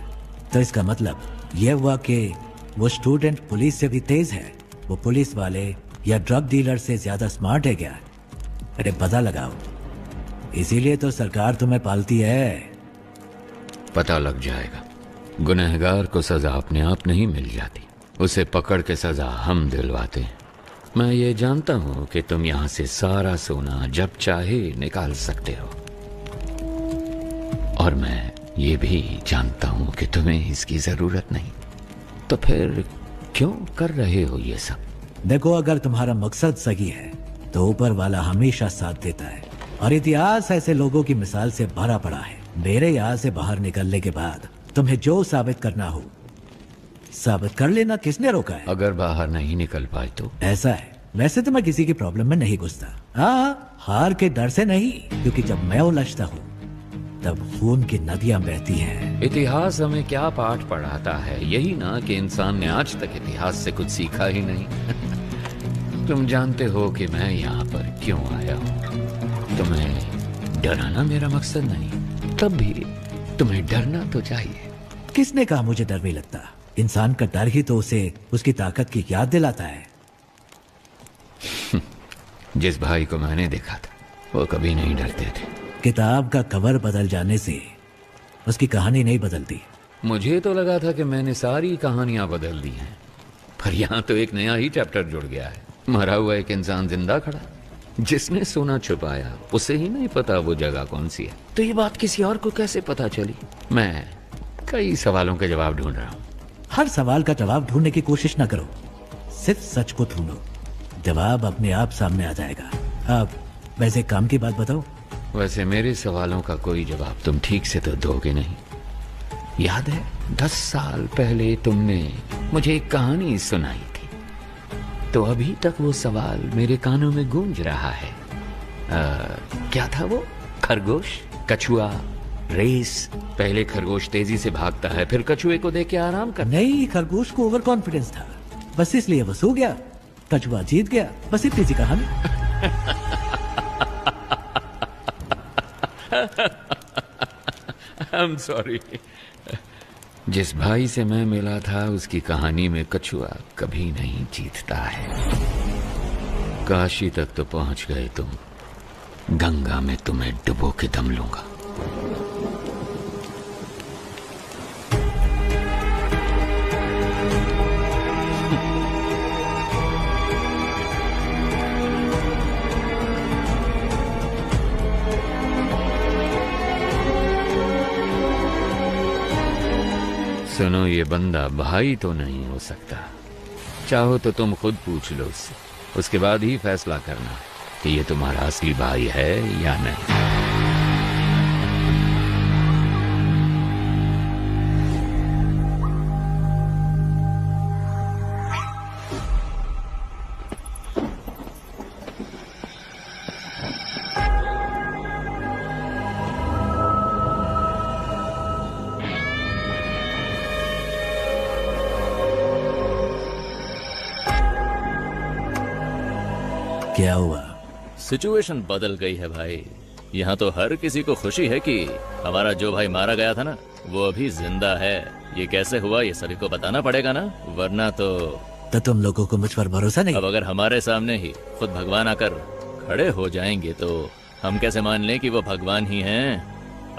तो इसका मतलब यह हुआ कि वो स्टूडेंट पुलिस से भी तेज है, वो पुलिस वाले या ड्रग डीलर से ज्यादा स्मार्ट है क्या? अरे पता लगाओ, इसीलिए तो सरकार तुम्हें पालती है। पता लग जाएगा। गुनहगार को सजा अपने आप नहीं मिल जाती, उसे पकड़ के सजा हम दिलवाते हैं। मैं ये जानता हूँ कि तुम यहाँ से सारा सोना जब चाहे निकाल सकते हो, और मैं ये भी जानता हूँ कि तुम्हें इसकी जरूरत नहीं। तो फिर क्यों कर रहे हो ये सब? देखो, अगर तुम्हारा मकसद सही है तो ऊपर वाला हमेशा साथ देता है, और इतिहास ऐसे लोगों की मिसाल से भरा पड़ा है। मेरे यहाँ से बाहर निकलने के बाद तुम्हें जो साबित करना हो साबित कर लेना, किसने रोका है? अगर बाहर नहीं निकल पाए तो? ऐसा है, वैसे तो मैं किसी की प्रॉब्लम में नहीं घुसता। हाँ, हार के डर से नहीं, क्योंकि जब मैं उलझता हूँ तब खून की नदियां बहती हैं। इतिहास हमें क्या पाठ पढ़ाता है? यही ना कि इंसान ने आज तक इतिहास से कुछ सीखा ही नहीं। तुम जानते हो कि मैं यहाँ पर क्यों आया हूँ। तुम्हें डराना मेरा मकसद नहीं, तब भी तुम्हें डरना तो चाहिए। किसने कहा मुझे डर नहीं लगता? इंसान का डर ही तो उसे उसकी ताकत की याद दिलाता है। जिस भाई को मैंने देखा था वो कभी नहीं डरते थे। किताब का कवर बदल जाने से उसकी कहानी नहीं बदलती। मुझे तो लगा था कि मैंने सारी कहानियां बदल दी हैं, पर यहाँ तो एक नया ही चैप्टर जुड़ गया है। मरा हुआ एक इंसान जिंदा खड़ा, जिसने सोना छुपाया उसे ही नहीं पता वो जगह कौन सी है। तो ये बात किसी और को कैसे पता चली? मैं कई सवालों के जवाब ढूंढ रहा हूँ। हर सवाल का जवाब ढूंढने की कोशिश न करो, सिर्फ सच को ढूंढो, जवाब अपने आप सामने आ जाएगा। अब वैसे काम की बात बताओ। वैसे मेरे सवालों का कोई जवाब तुम ठीक से तो दोगे नहीं। याद है 10 साल पहले तुमने मुझे एक कहानी सुनाई थी, तो अभी तक वो सवाल मेरे कानों में गूंज रहा है। क्या था वो? खरगोश, कछुआ, रेस। पहले खरगोश तेजी से भागता है, फिर कछुए को देख के आराम कर। नहीं, खरगोश को ओवर कॉन्फिडेंस था, बस इसलिए वो सो गया, कछुआ जीत गया, बस इतनी सी कहानी। I'm sorry. जिस भाई से मैं मिला था उसकी कहानी में कछुआ कभी नहीं जीतता है। काशी तक तो पहुंच गए तुम, गंगा में तुम्हें डुबो के दम लूंगा। सुनो, ये बंदा भाई तो नहीं हो सकता। चाहो तो तुम खुद पूछ लो उससे, उसके बाद ही फैसला करना कि ये तुम्हारा असली भाई है या नहीं। क्या हुआ? सिचुएशन बदल गई है भाई। यहाँ तो हर किसी को खुशी है कि हमारा जो भाई मारा गया था ना, वो अभी जिंदा है। ये कैसे हुआ ये सभी को बताना पड़ेगा ना, वरना तो तुम लोगों को मुझ पर भरोसा नहीं? अब अगर हमारे सामने ही खुद भगवान आकर खड़े हो जाएंगे तो हम कैसे मान लें कि वो भगवान ही हैं?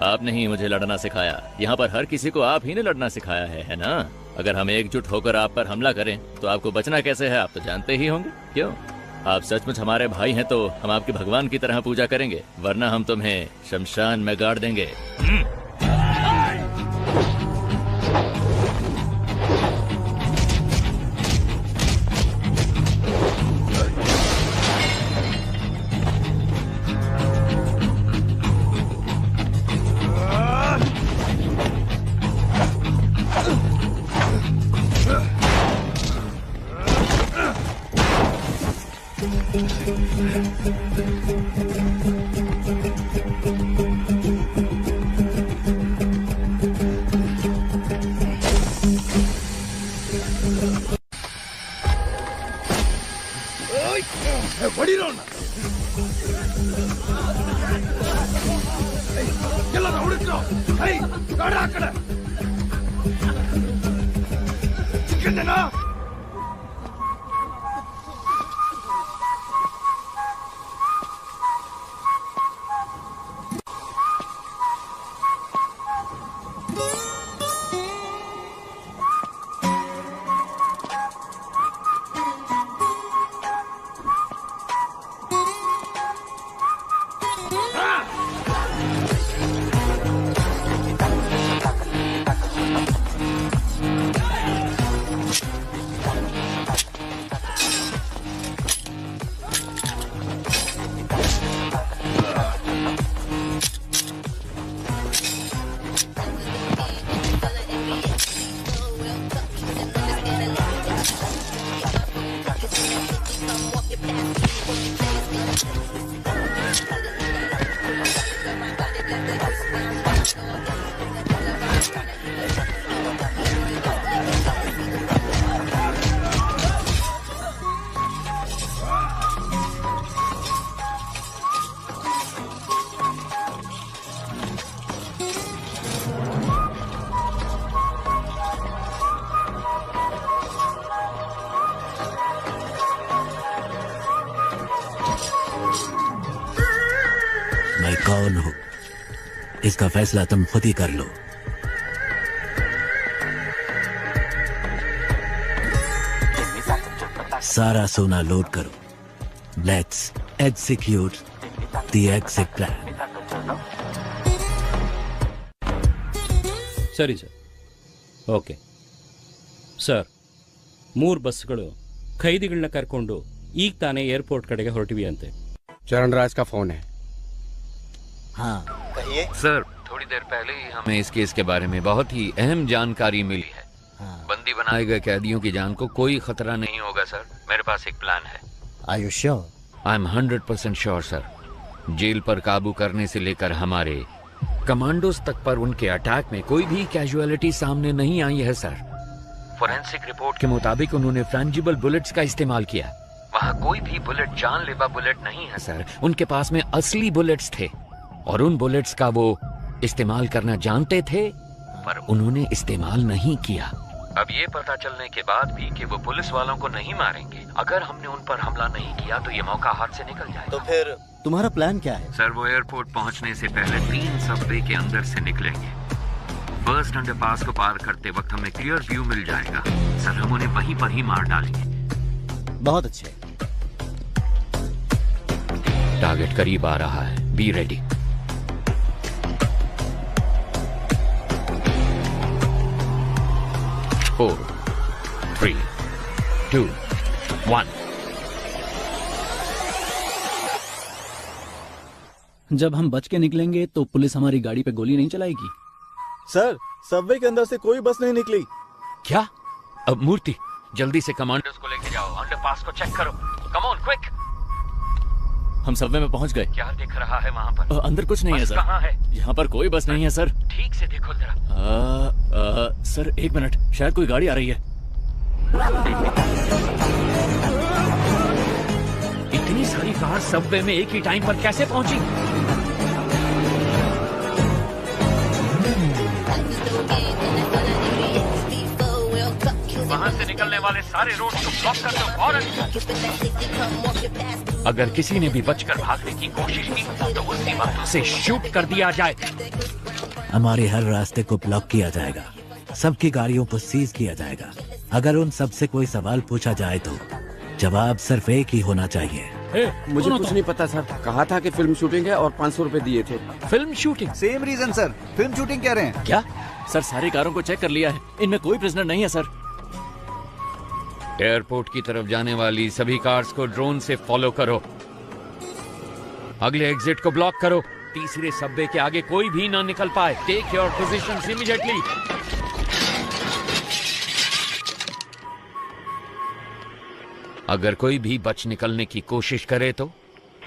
आपने ही मुझे लड़ना सिखाया। यहाँ पर हर किसी को आप ही ने लड़ना सिखाया है ना? अगर हम एकजुट होकर आप पर हमला करें तो आपको बचना कैसे है, आप तो जानते ही होंगे। क्यों? आप सचमुच हमारे भाई हैं तो हम आपके भगवान की तरह पूजा करेंगे, वरना हम तुम्हें शमशान में गाड़ देंगे। मैं कौन हूं इसका फैसला तुम खुद ही कर लो। सारा सोना लोड करो। Let's execute the exit plan. ಸರಿ ಸರ್. ಓಕೆ ಸರ್, 3 ಬಸ್ಗಳು ಖೈದಿಗಳನ್ನ ಕರ್ಕೊಂಡು ಈಗ ತಾನೇ ಏರ್ಪೋರ್ಟ್ ಕಡೆಗೆ ಹೊರಟಿವಿ ಅಂತೆ. चरण राज का फोन है। हाँ कहिए सर, थोड़ी देर पहले ही हमें इस केस के बारे में बहुत ही अहम जानकारी मिली है। बंदी बनाए गए कैदियों की जान को कोई खतरा नहीं होगा सर। मेरे पास एक प्लान है। Are you sure? I am 100% sure sir. Jail पर काबू करने से लेकर हमारे कमांडोज तक पर उनके अटैक में कोई भी कैजुअलिटी सामने नहीं आई है सर। फोरेंसिक रिपोर्ट के मुताबिक उन्होंने फ्रेंजिबल बुलेट्स का इस्तेमाल किया। वहाँ कोई भी बुलेट जानलेवा बुलेट नहीं है सर। उनके पास में असली बुलेट्स थे और उन बुलेट्स का वो इस्तेमाल करना जानते थे पर उन्होंने इस्तेमाल नहीं किया। अब ये पता चलने के बाद भी कि वो पुलिस वालों को नहीं मारेंगे, अगर हमने उन पर हमला नहीं किया तो ये मौका हाथ से निकल जाएगा। तो फिर तुम्हारा प्लान क्या है? सर, वो एयरपोर्ट पहुंचने से पहले 3 सबवे के अंदर से निकलेंगे। फर्स्ट अंडरपास को पार करते वक्त हमें क्लियर व्यू मिल जाएगा। सर, हम उन्हें वहीं पर ही मार डालेंगे। बहुत अच्छे। टारगेट करीब आ रहा है, बी रेडी। फोर, 3, 2, 1। जब हम बच के निकलेंगे तो पुलिस हमारी गाड़ी पे गोली नहीं चलाएगी। सर, सबवे के अंदर से कोई बस नहीं निकली। क्या? अब मूर्ति, जल्दी से कमांडर्स को लेके जाओ, अंडरपास को चेक करो। Come on quick. हम सबवे में पहुंच गए। क्या दिख रहा है वहाँ पर? अंदर कुछ नहीं है सर। कहाँ है? यहाँ पर कोई बस नहीं है सर। ठीक से देखो जरा। सर 1 मिनट, शायद कोई गाड़ी आ रही है। इतनी सारी कार सबवे में एक ही टाइम पर कैसे पहुंची? वहां से निकलने वाले सारे रोड को ब्लॉक कर दो फौरन। अगर किसी ने भी बचकर भागने की कोशिश की तो उसी वक्त से शूट कर दिया जाए। हमारे हर रास्ते को ब्लॉक किया जाएगा, सबकी गाड़ियों को सीज किया जाएगा। अगर उन सबसे कोई सवाल पूछा जाए तो जवाब सिर्फ एक ही होना चाहिए। मुझे कुछ नहीं पता सर। कहा था कि फिल्म शूटिंग है और 500 रुपए दिए थे। Film shooting? Same reason sir, film shooting कह रहे हैं। क्या? सर, सारी कारों को चेक कर लिया है, इनमें कोई प्रिजनर नहीं है सर। एयरपोर्ट की तरफ जाने वाली सभी कार्स को ड्रोन से फॉलो करो। अगले एग्जिट को ब्लॉक करो। तीसरे सबवे के आगे कोई भी ना निकल पाए। Take your positions immediately. अगर कोई भी बच निकलने की कोशिश करे तो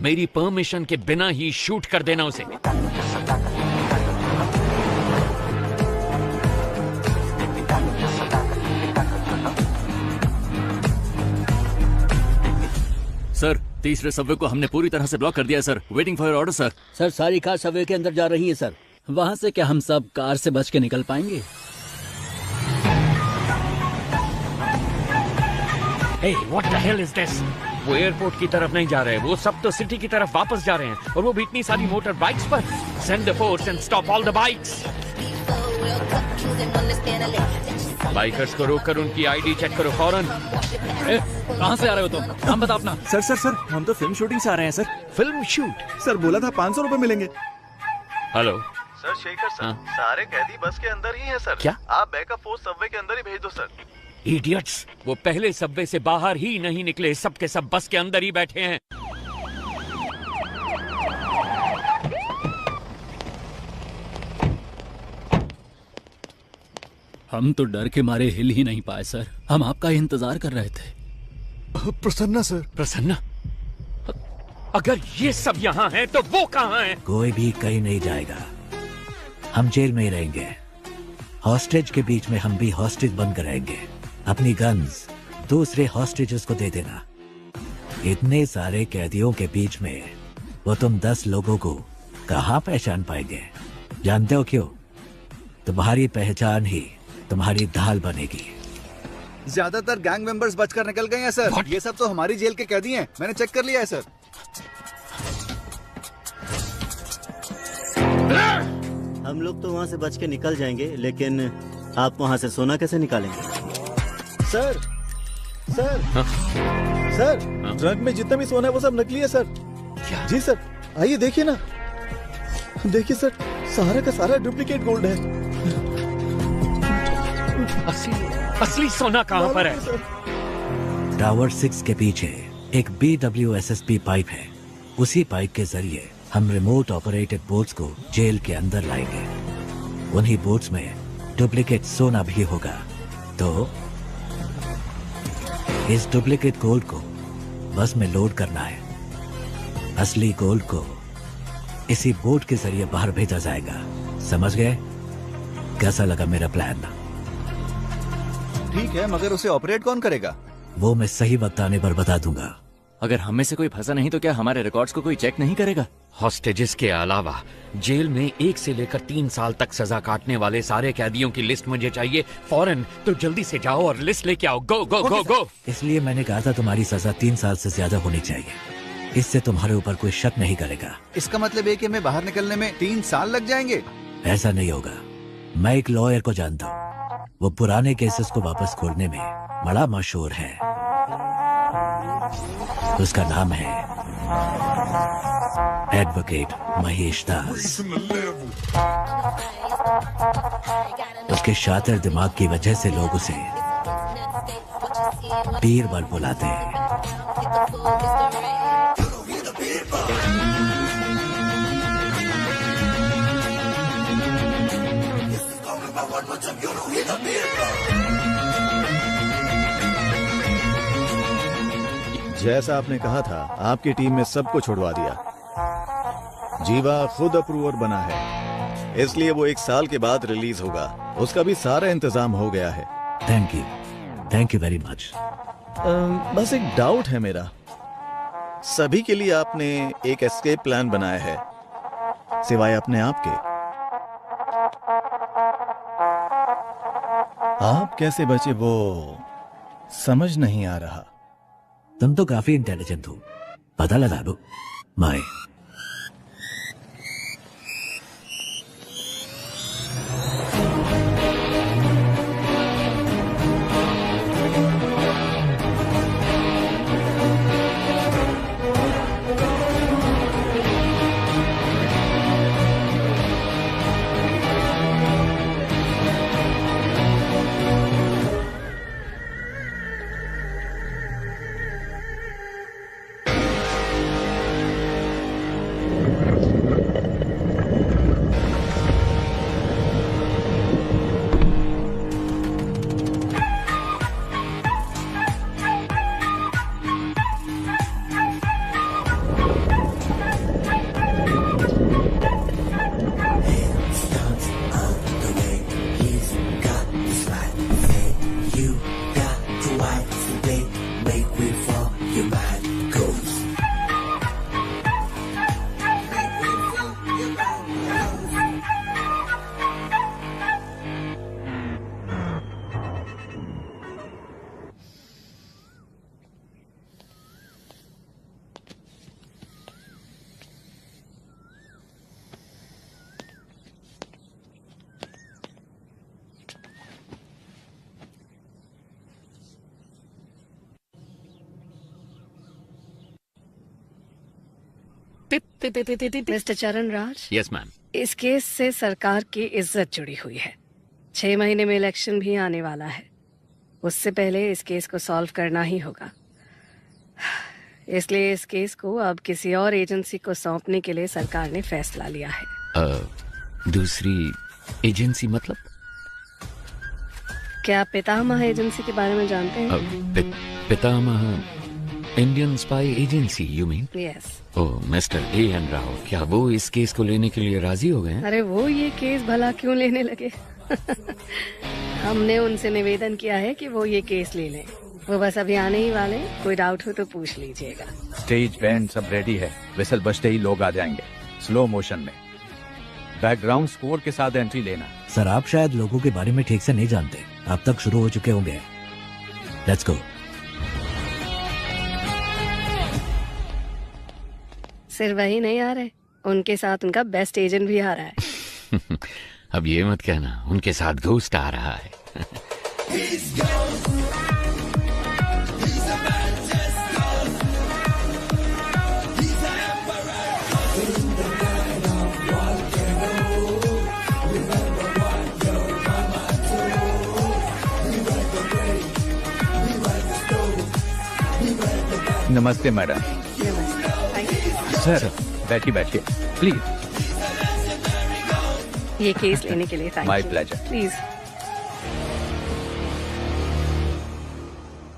मेरी परमिशन के बिना ही शूट कर देना उसे। सर, तीसरे सबवे को हमने पूरी तरह से ब्लॉक कर दिया sir. Waiting for your order sir. Sir, सारी कार सबवे के अंदर जा रही है सर। वहां से क्या हम सब कार से बच के निकल पाएंगे? Hey, what the hell is this? वो एयरपोर्ट की तरफ नहीं जा रहे, वो सब तो सिटी की तरफ वापस जा रहे हैं, और वो भी इतनी सारी मोटर बाइक्स पर। Send the force and stop all the bikes. Bikers को रोककर उनकी आईडी चेक करो फौरन। कहाँ से आ रहे हो तुम? नाम बता अपना। सर, हम तो फिल्म शूटिंग से आ रहे हैं सर। Film shoot? सर, बोला था 500 रुपए मिलेंगे। हेलो सर, शेखर सर, सारे कैदी बस के अंदर ही हैं सर। क्या? आप बैकअप फोर्स सबवे के अंदर ही भेज दो सर। इडियट्स, वो पहले सबवे से बाहर ही नहीं निकले, सब के सब बस के अंदर ही बैठे हैं। हम तो डर के मारे हिल ही नहीं पाए सर। हम आपका इंतजार कर रहे थे। प्रसन्ना सर। प्रसन्ना? अगर ये सब यहाँ हैं तो वो कहाँ हैं? कोई भी कहीं नहीं जाएगा, हम जेल में ही रहेंगे। हॉस्टेज के बीच में हम भी हॉस्टेज बनकर रहेंगे। अपनी गन्स दूसरे हॉस्टेजेस को दे देना। इतने सारे कैदियों के बीच में वो तुम 10 लोगों को कहाँ पहचान पाएंगे? जानते हो क्यों? तुम्हारी पहचान ही तुम्हारी ढाल बनेगी। ज्यादातर गैंग मेंबर्स बचकर निकल गए हैं सर। ये सब तो हमारी जेल के कैदी हैं, मैंने चेक कर लिया है सर। हम लोग तो वहाँ से बच के निकल जाएंगे, लेकिन आप वहाँ से सोना कैसे निकालेंगे? सर, ट्रक में जितना भी सोना है वो सब नकली है सर। क्या? जी सर, आइए देखिए ना। देखिए सर, सारा का सारा डुप्लीकेट गोल्ड है। असली सोना कहाँ पर है? टावर 6 के पीछे एक BWSSP पाइप है। उसी पाइप के जरिए हम रिमोट ऑपरेटेड बोट्स को जेल के अंदर लाएंगे। उन्हीं बोट्स में डुप्लीकेट सोना भी होगा। तो इस डुप्लीकेट गोल्ड को बस में लोड करना है। असली गोल्ड को इसी बोट के जरिए बाहर भेजा जाएगा। समझ गए? कैसा लगा मेरा प्लान? ठीक है, मगर उसे ऑपरेट कौन करेगा? वो मैं सही वक्त आने पर बता दूंगा। अगर हम में से कोई फंसा नहीं तो क्या हमारे रिकॉर्ड्स को कोई चेक नहीं करेगा? हॉस्टेजेस के अलावा जेल में 1 से लेकर 3 साल तक सजा काटने वाले सारे कैदियों की लिस्ट मुझे चाहिए फौरन। तो जल्दी से जाओ और लिस्ट लेके आओ। गो गो गो गो। इसलिए मैंने कहा था तुम्हारी सजा 3 साल से ज्यादा होनी चाहिए। इससे तुम्हारे ऊपर कोई शक नहीं करेगा। इसका मतलब है कि हमें बाहर निकलने में 3 साल लग जाएंगे? ऐसा नहीं होगा। मैं एक लॉयर को जानता हूँ, वो पुराने केसेस को वापस खोलने में बड़ा मशहूर है। उसका नाम है एडवोकेट महेश दास। उसके शातिर दिमाग की वजह से लोग उसे बीरबल बुलाते हैं। जैसा आपने कहा था, आपकी टीम ने सबको छुड़वा दिया। जीवा खुद अप्रूवर बना है, इसलिए वो 1 साल के बाद रिलीज होगा। उसका भी सारा इंतजाम हो गया है। Thank you very much. बस एक डाउट है मेरा। सभी के लिए आपने एक एस्केप प्लान बनाया है, सिवाय अपने आप के। आप कैसे बचे वो समझ नहीं आ रहा। तुम तो काफी इंटेलिजेंट हो, पता लगा दो। माए मिस्टर चरण राज, यस मैम। इस केस से सरकार की इज्जत जुड़ी हुई है। 6 महीने में इलेक्शन भी आने वाला है। उससे पहले इस केस को सॉल्व करना ही होगा। इसलिए इस केस को अब किसी और एजेंसी को सौंपने के लिए सरकार ने फैसला लिया है। दूसरी एजेंसी मतलब? क्या आप पितामह एजेंसी के बारे में जानते हैं? पितामह Indian spy agency you mean? Yes. Oh mister A.N. Rao, क्या वो इस केस को लेने के लिए राजी हो गए हैं? अरे वो ये केस भला क्यों लेने लगे? हमने उनसे निवेदन किया है कि वो ये केस ले लें। वो बस अभी आने ही वाले, कोई डाउट हो तो पूछ लीजिएगा। स्टेज बैंड सब रेडी है, विसल बजते ही लोग आ जाएंगे स्लो मोशन में। बैकग्राउंड स्कोर के साथ एंट्री लेना। सर आप शायद लोगों के बारे में ठीक से नहीं जानते, अब तक शुरू हो चुके होंगे। Let's go. सिर्फ वही नहीं आ रहे, उनके साथ उनका बेस्ट एजेंट भी आ रहा है। अब ये मत कहना उनके साथ घोस्ट आ रहा है। नमस्ते मैडम। सर बैठिए बैठिए प्लीज। ये केस लेने के लिए माय प्लेजर। प्लीज।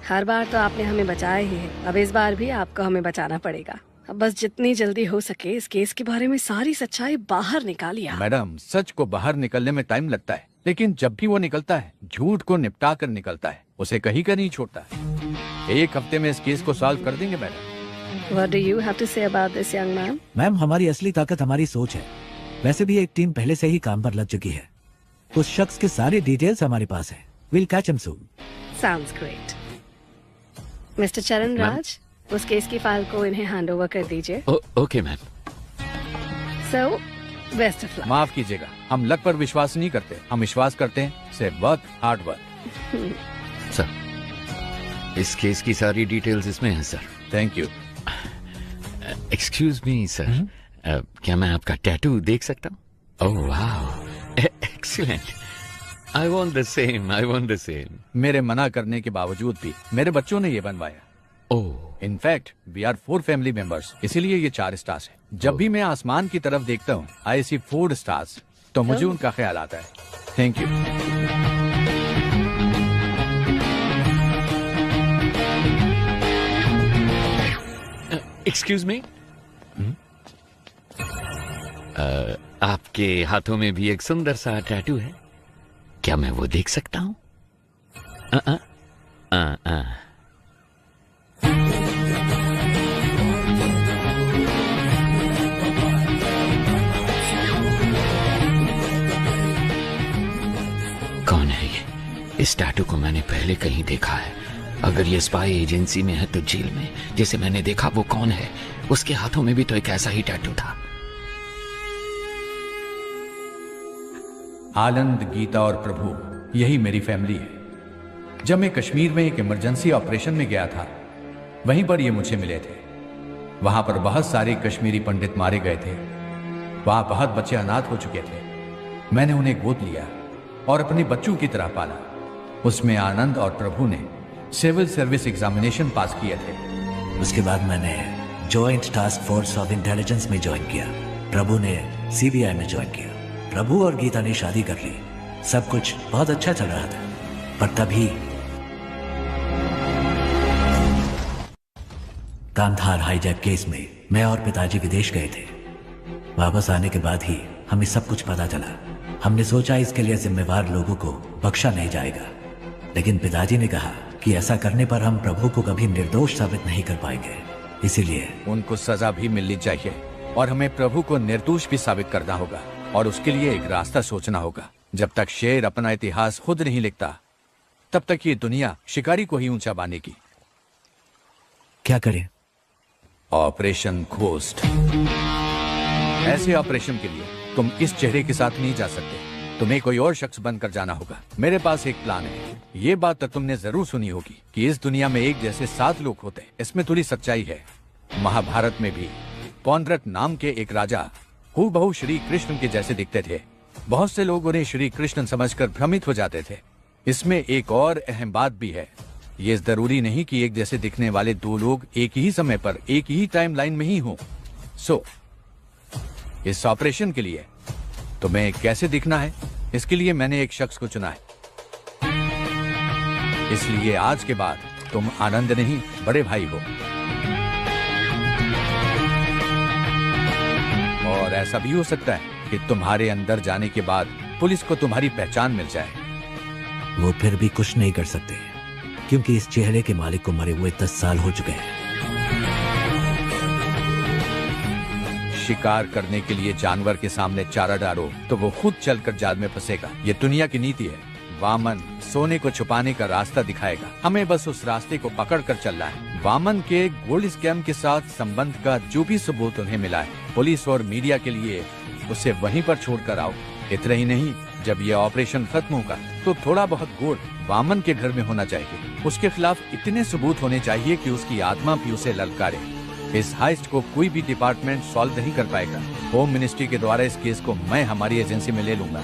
हर बार तो आपने हमें बचाया ही है, अब इस बार भी आपको हमें बचाना पड़ेगा। अब बस जितनी जल्दी हो सके इस केस के बारे में सारी सच्चाई बाहर निकालिए। मैडम सच को बाहर निकलने में टाइम लगता है, लेकिन जब भी वो निकलता है झूठ को निपटा कर निकलता है, उसे कहीं का नहीं छोड़ता है। 1 हफ्ते में इस केस को सॉल्व कर देंगे madam. What do you have to say about this young man? Ma'am, हमारी असली ताकत हमारी सोच है। वैसे भी एक टीम पहले से ही काम पर लग चुकी है। उस शख्स के सारे डिटेल्स हमारे पास है। We'll catch him soon. Sounds great. Mr. चरण राज, उस केस की फाइल को इन्हें हैंड ओवर कर दीजिए। Okay ma'am. So, best of luck. माफ कीजिएगा, हम लक पर विश्वास नहीं करते, हम विश्वास करते हैं सिर्फ वर्क, हार्ड वर्क। सर, इस केस की सारी डिटेल्स इसमें हैं sir. Thank you. Excuse me sir, क्या मैं आपका टैटू देख सकता हूँ? ओह वाह, excellent. I want the same, I want the same. मेरे मना करने के बावजूद भी मेरे बच्चों ने ये बनवाया। ओह। In fact we are 4 family members, इसीलिए ये 4 स्टार्स है। जब भी मैं आसमान की तरफ देखता हूँ, आई सी 4 स्टार्स, तो मुझे उनका ख्याल आता है। Thank you. एक्सक्यूज मी, आपके हाथों में भी एक सुंदर सा टैटू है, क्या मैं वो देख सकता हूँ? कौन है ये? इस टैटू को मैंने पहले कहीं देखा है। अगर ये स्पाई एजेंसी में है तो जेल में जिसे मैंने देखा वो कौन है? उसके हाथों में भी तो एक ऐसा ही टैटू था। आनंद, गीता और प्रभु, यही मेरी फैमिली है। जब मैं कश्मीर में एक इमरजेंसी ऑपरेशन में गया था, वहीं पर ये मुझे मिले थे। वहां पर बहुत सारे कश्मीरी पंडित मारे गए थे। वहां बहुत बच्चे अनाथ हो चुके थे। मैंने उन्हें गोद लिया और अपने बच्चों की तरह पाला। उसमें आनंद और प्रभु ने सिविल सर्विस एग्जामिनेशन पास किए थे। उसके बाद मैंने joint task force of intelligence में ज्वाइन किया। प्रभु ने सीबीआई में ज्वाइन किया। प्रभु और गीता ने शादी कर ली। सब कुछ बहुत अच्छा चल रहा था, पर तभी कांधार हाईजैक केस में मैं और पिताजी विदेश गए थे। वापस आने के बाद ही हमें सब कुछ पता चला। हमने सोचा इसके लिए जिम्मेवार लोगों को बख्शा नहीं जाएगा, लेकिन पिताजी ने कहा कि ऐसा करने पर हम प्रभु को कभी निर्दोष साबित नहीं कर पाएंगे। इसीलिए उनको सजा भी मिलनी चाहिए और हमें प्रभु को निर्दोष भी साबित करना होगा, और उसके लिए एक रास्ता सोचना होगा। जब तक शेर अपना इतिहास खुद नहीं लिखता, तब तक ये दुनिया शिकारी को ही ऊंचा बांधेगी। क्या करें? Operation ghost. ऐसे ऑपरेशन के लिए तुम इस चेहरे के साथ नहीं जा सकते। तुम्हें कोई और शख्स बनकर जाना होगा। मेरे पास एक प्लान है। ये बात तो तुमने जरूर सुनी होगी कि इस दुनिया में एक जैसे 7 लोग होते। इसमें थोड़ी सच्चाई है। महाभारत में भी पौंड्रक नाम के एक राजा हूबहू श्री कृष्ण के जैसे दिखते थे। बहुत से लोग उन्हें श्री कृष्ण समझकर भ्रमित हो जाते थे। इसमें एक और अहम बात भी है। ये जरूरी नहीं कि एक जैसे दिखने वाले 2 लोग एक ही समय पर एक ही टाइम लाइन में ही हों। सो इस ऑपरेशन के लिए तुम्हें कैसे दिखना है, इसके लिए मैंने एक शख्स को चुना है। इसलिए आज के बाद तुम आनंद नहीं, बड़े भाई हो। और ऐसा भी हो सकता है कि तुम्हारे अंदर जाने के बाद पुलिस को तुम्हारी पहचान मिल जाए। वो फिर भी कुछ नहीं कर सकते, क्योंकि इस चेहरे के मालिक को मरे हुए 10 साल हो चुके हैं। शिकार करने के लिए जानवर के सामने चारा डालो तो वो खुद चलकर जाल में फंसेगा। ये दुनिया की नीति है। वामन सोने को छुपाने का रास्ता दिखाएगा, हमें बस उस रास्ते को पकड़ कर चलना है। वामन के गोल्ड स्कैम के साथ संबंध का जो भी सबूत उन्हें मिला है, पुलिस और मीडिया के लिए उसे वहीं पर छोड़कर आओ। इतना ही नहीं, जब ये ऑपरेशन खत्म होगा तो थोड़ा बहुत गोल्ड वामन के घर में होना चाहिए। उसके खिलाफ इतने सबूत होने चाहिए कि उसकी आत्मा भी उसे ललकारे। इस हाइस्ट को कोई भी डिपार्टमेंट सॉल्व नहीं कर पाएगा। होम मिनिस्ट्री के द्वारा इस केस को मैं हमारी एजेंसी में ले लूंगा।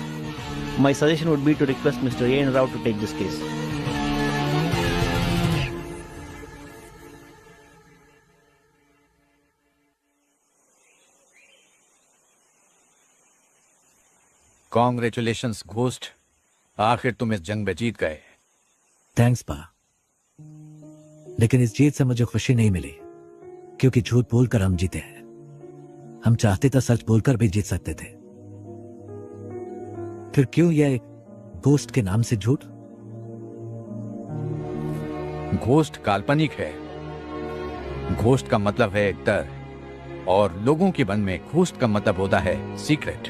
My suggestion would be to request Mr. A.N. Rao to take this case. Congratulations, ghost. आखिर तुम इस जंग में जीत गए। थैंक्स पा, लेकिन इस जीत से मुझे खुशी नहीं मिली, क्योंकि झूठ बोलकर हम जीते हैं। हम चाहते तो सच बोलकर भी जीत सकते थे। फिर क्यों यह घोस्ट के नाम से झूठ? घोस्ट काल्पनिक है। घोस्ट का मतलब है डर, और लोगों के मन में घोस्ट का मतलब होता है सीक्रेट।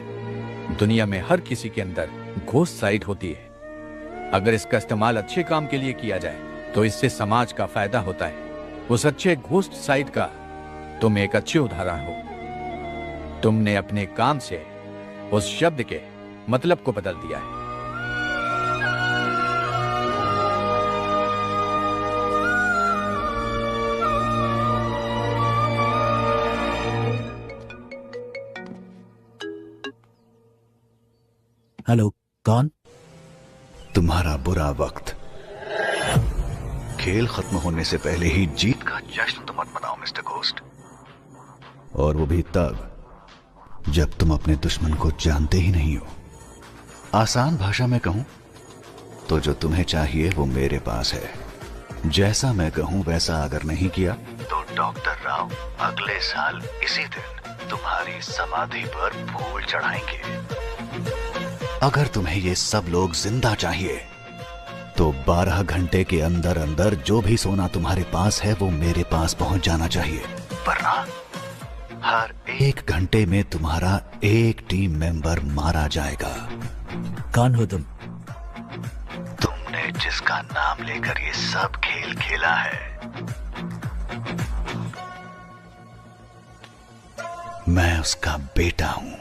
दुनिया में हर किसी के अंदर घोस्ट साइड होती है। अगर इसका इस्तेमाल अच्छे काम के लिए किया जाए तो इससे समाज का फायदा होता है। उस अच्छे घोस्ट साइड का तुम एक अच्छे उदाहरण हो। तुमने अपने काम से उस शब्द के मतलब को बदल दिया है। हेलो, कौन? तुम्हारा बुरा वक्त। खेल खत्म होने से पहले ही जीत का जश्न तो मत मनाओ मिस्टर घोस्ट, और वो भी तब जब तुम अपने दुश्मन को जानते ही नहीं हो। आसान भाषा में कहूं तो जो तुम्हें चाहिए वो मेरे पास है। जैसा मैं कहूं वैसा अगर नहीं किया तो डॉक्टर राव अगले साल इसी दिन तुम्हारी समाधि पर फूल चढ़ाएंगे। अगर तुम्हें ये सब लोग जिंदा चाहिए तो 12 घंटे के अंदर अंदर जो भी सोना तुम्हारे पास है वो मेरे पास पहुंच जाना चाहिए, वरना हर 1 घंटे में तुम्हारा एक टीम मेंबर मारा जाएगा। कौन हो तुम? तुमने जिसका नाम लेकर ये सब खेल खेला है, मैं उसका बेटा हूं।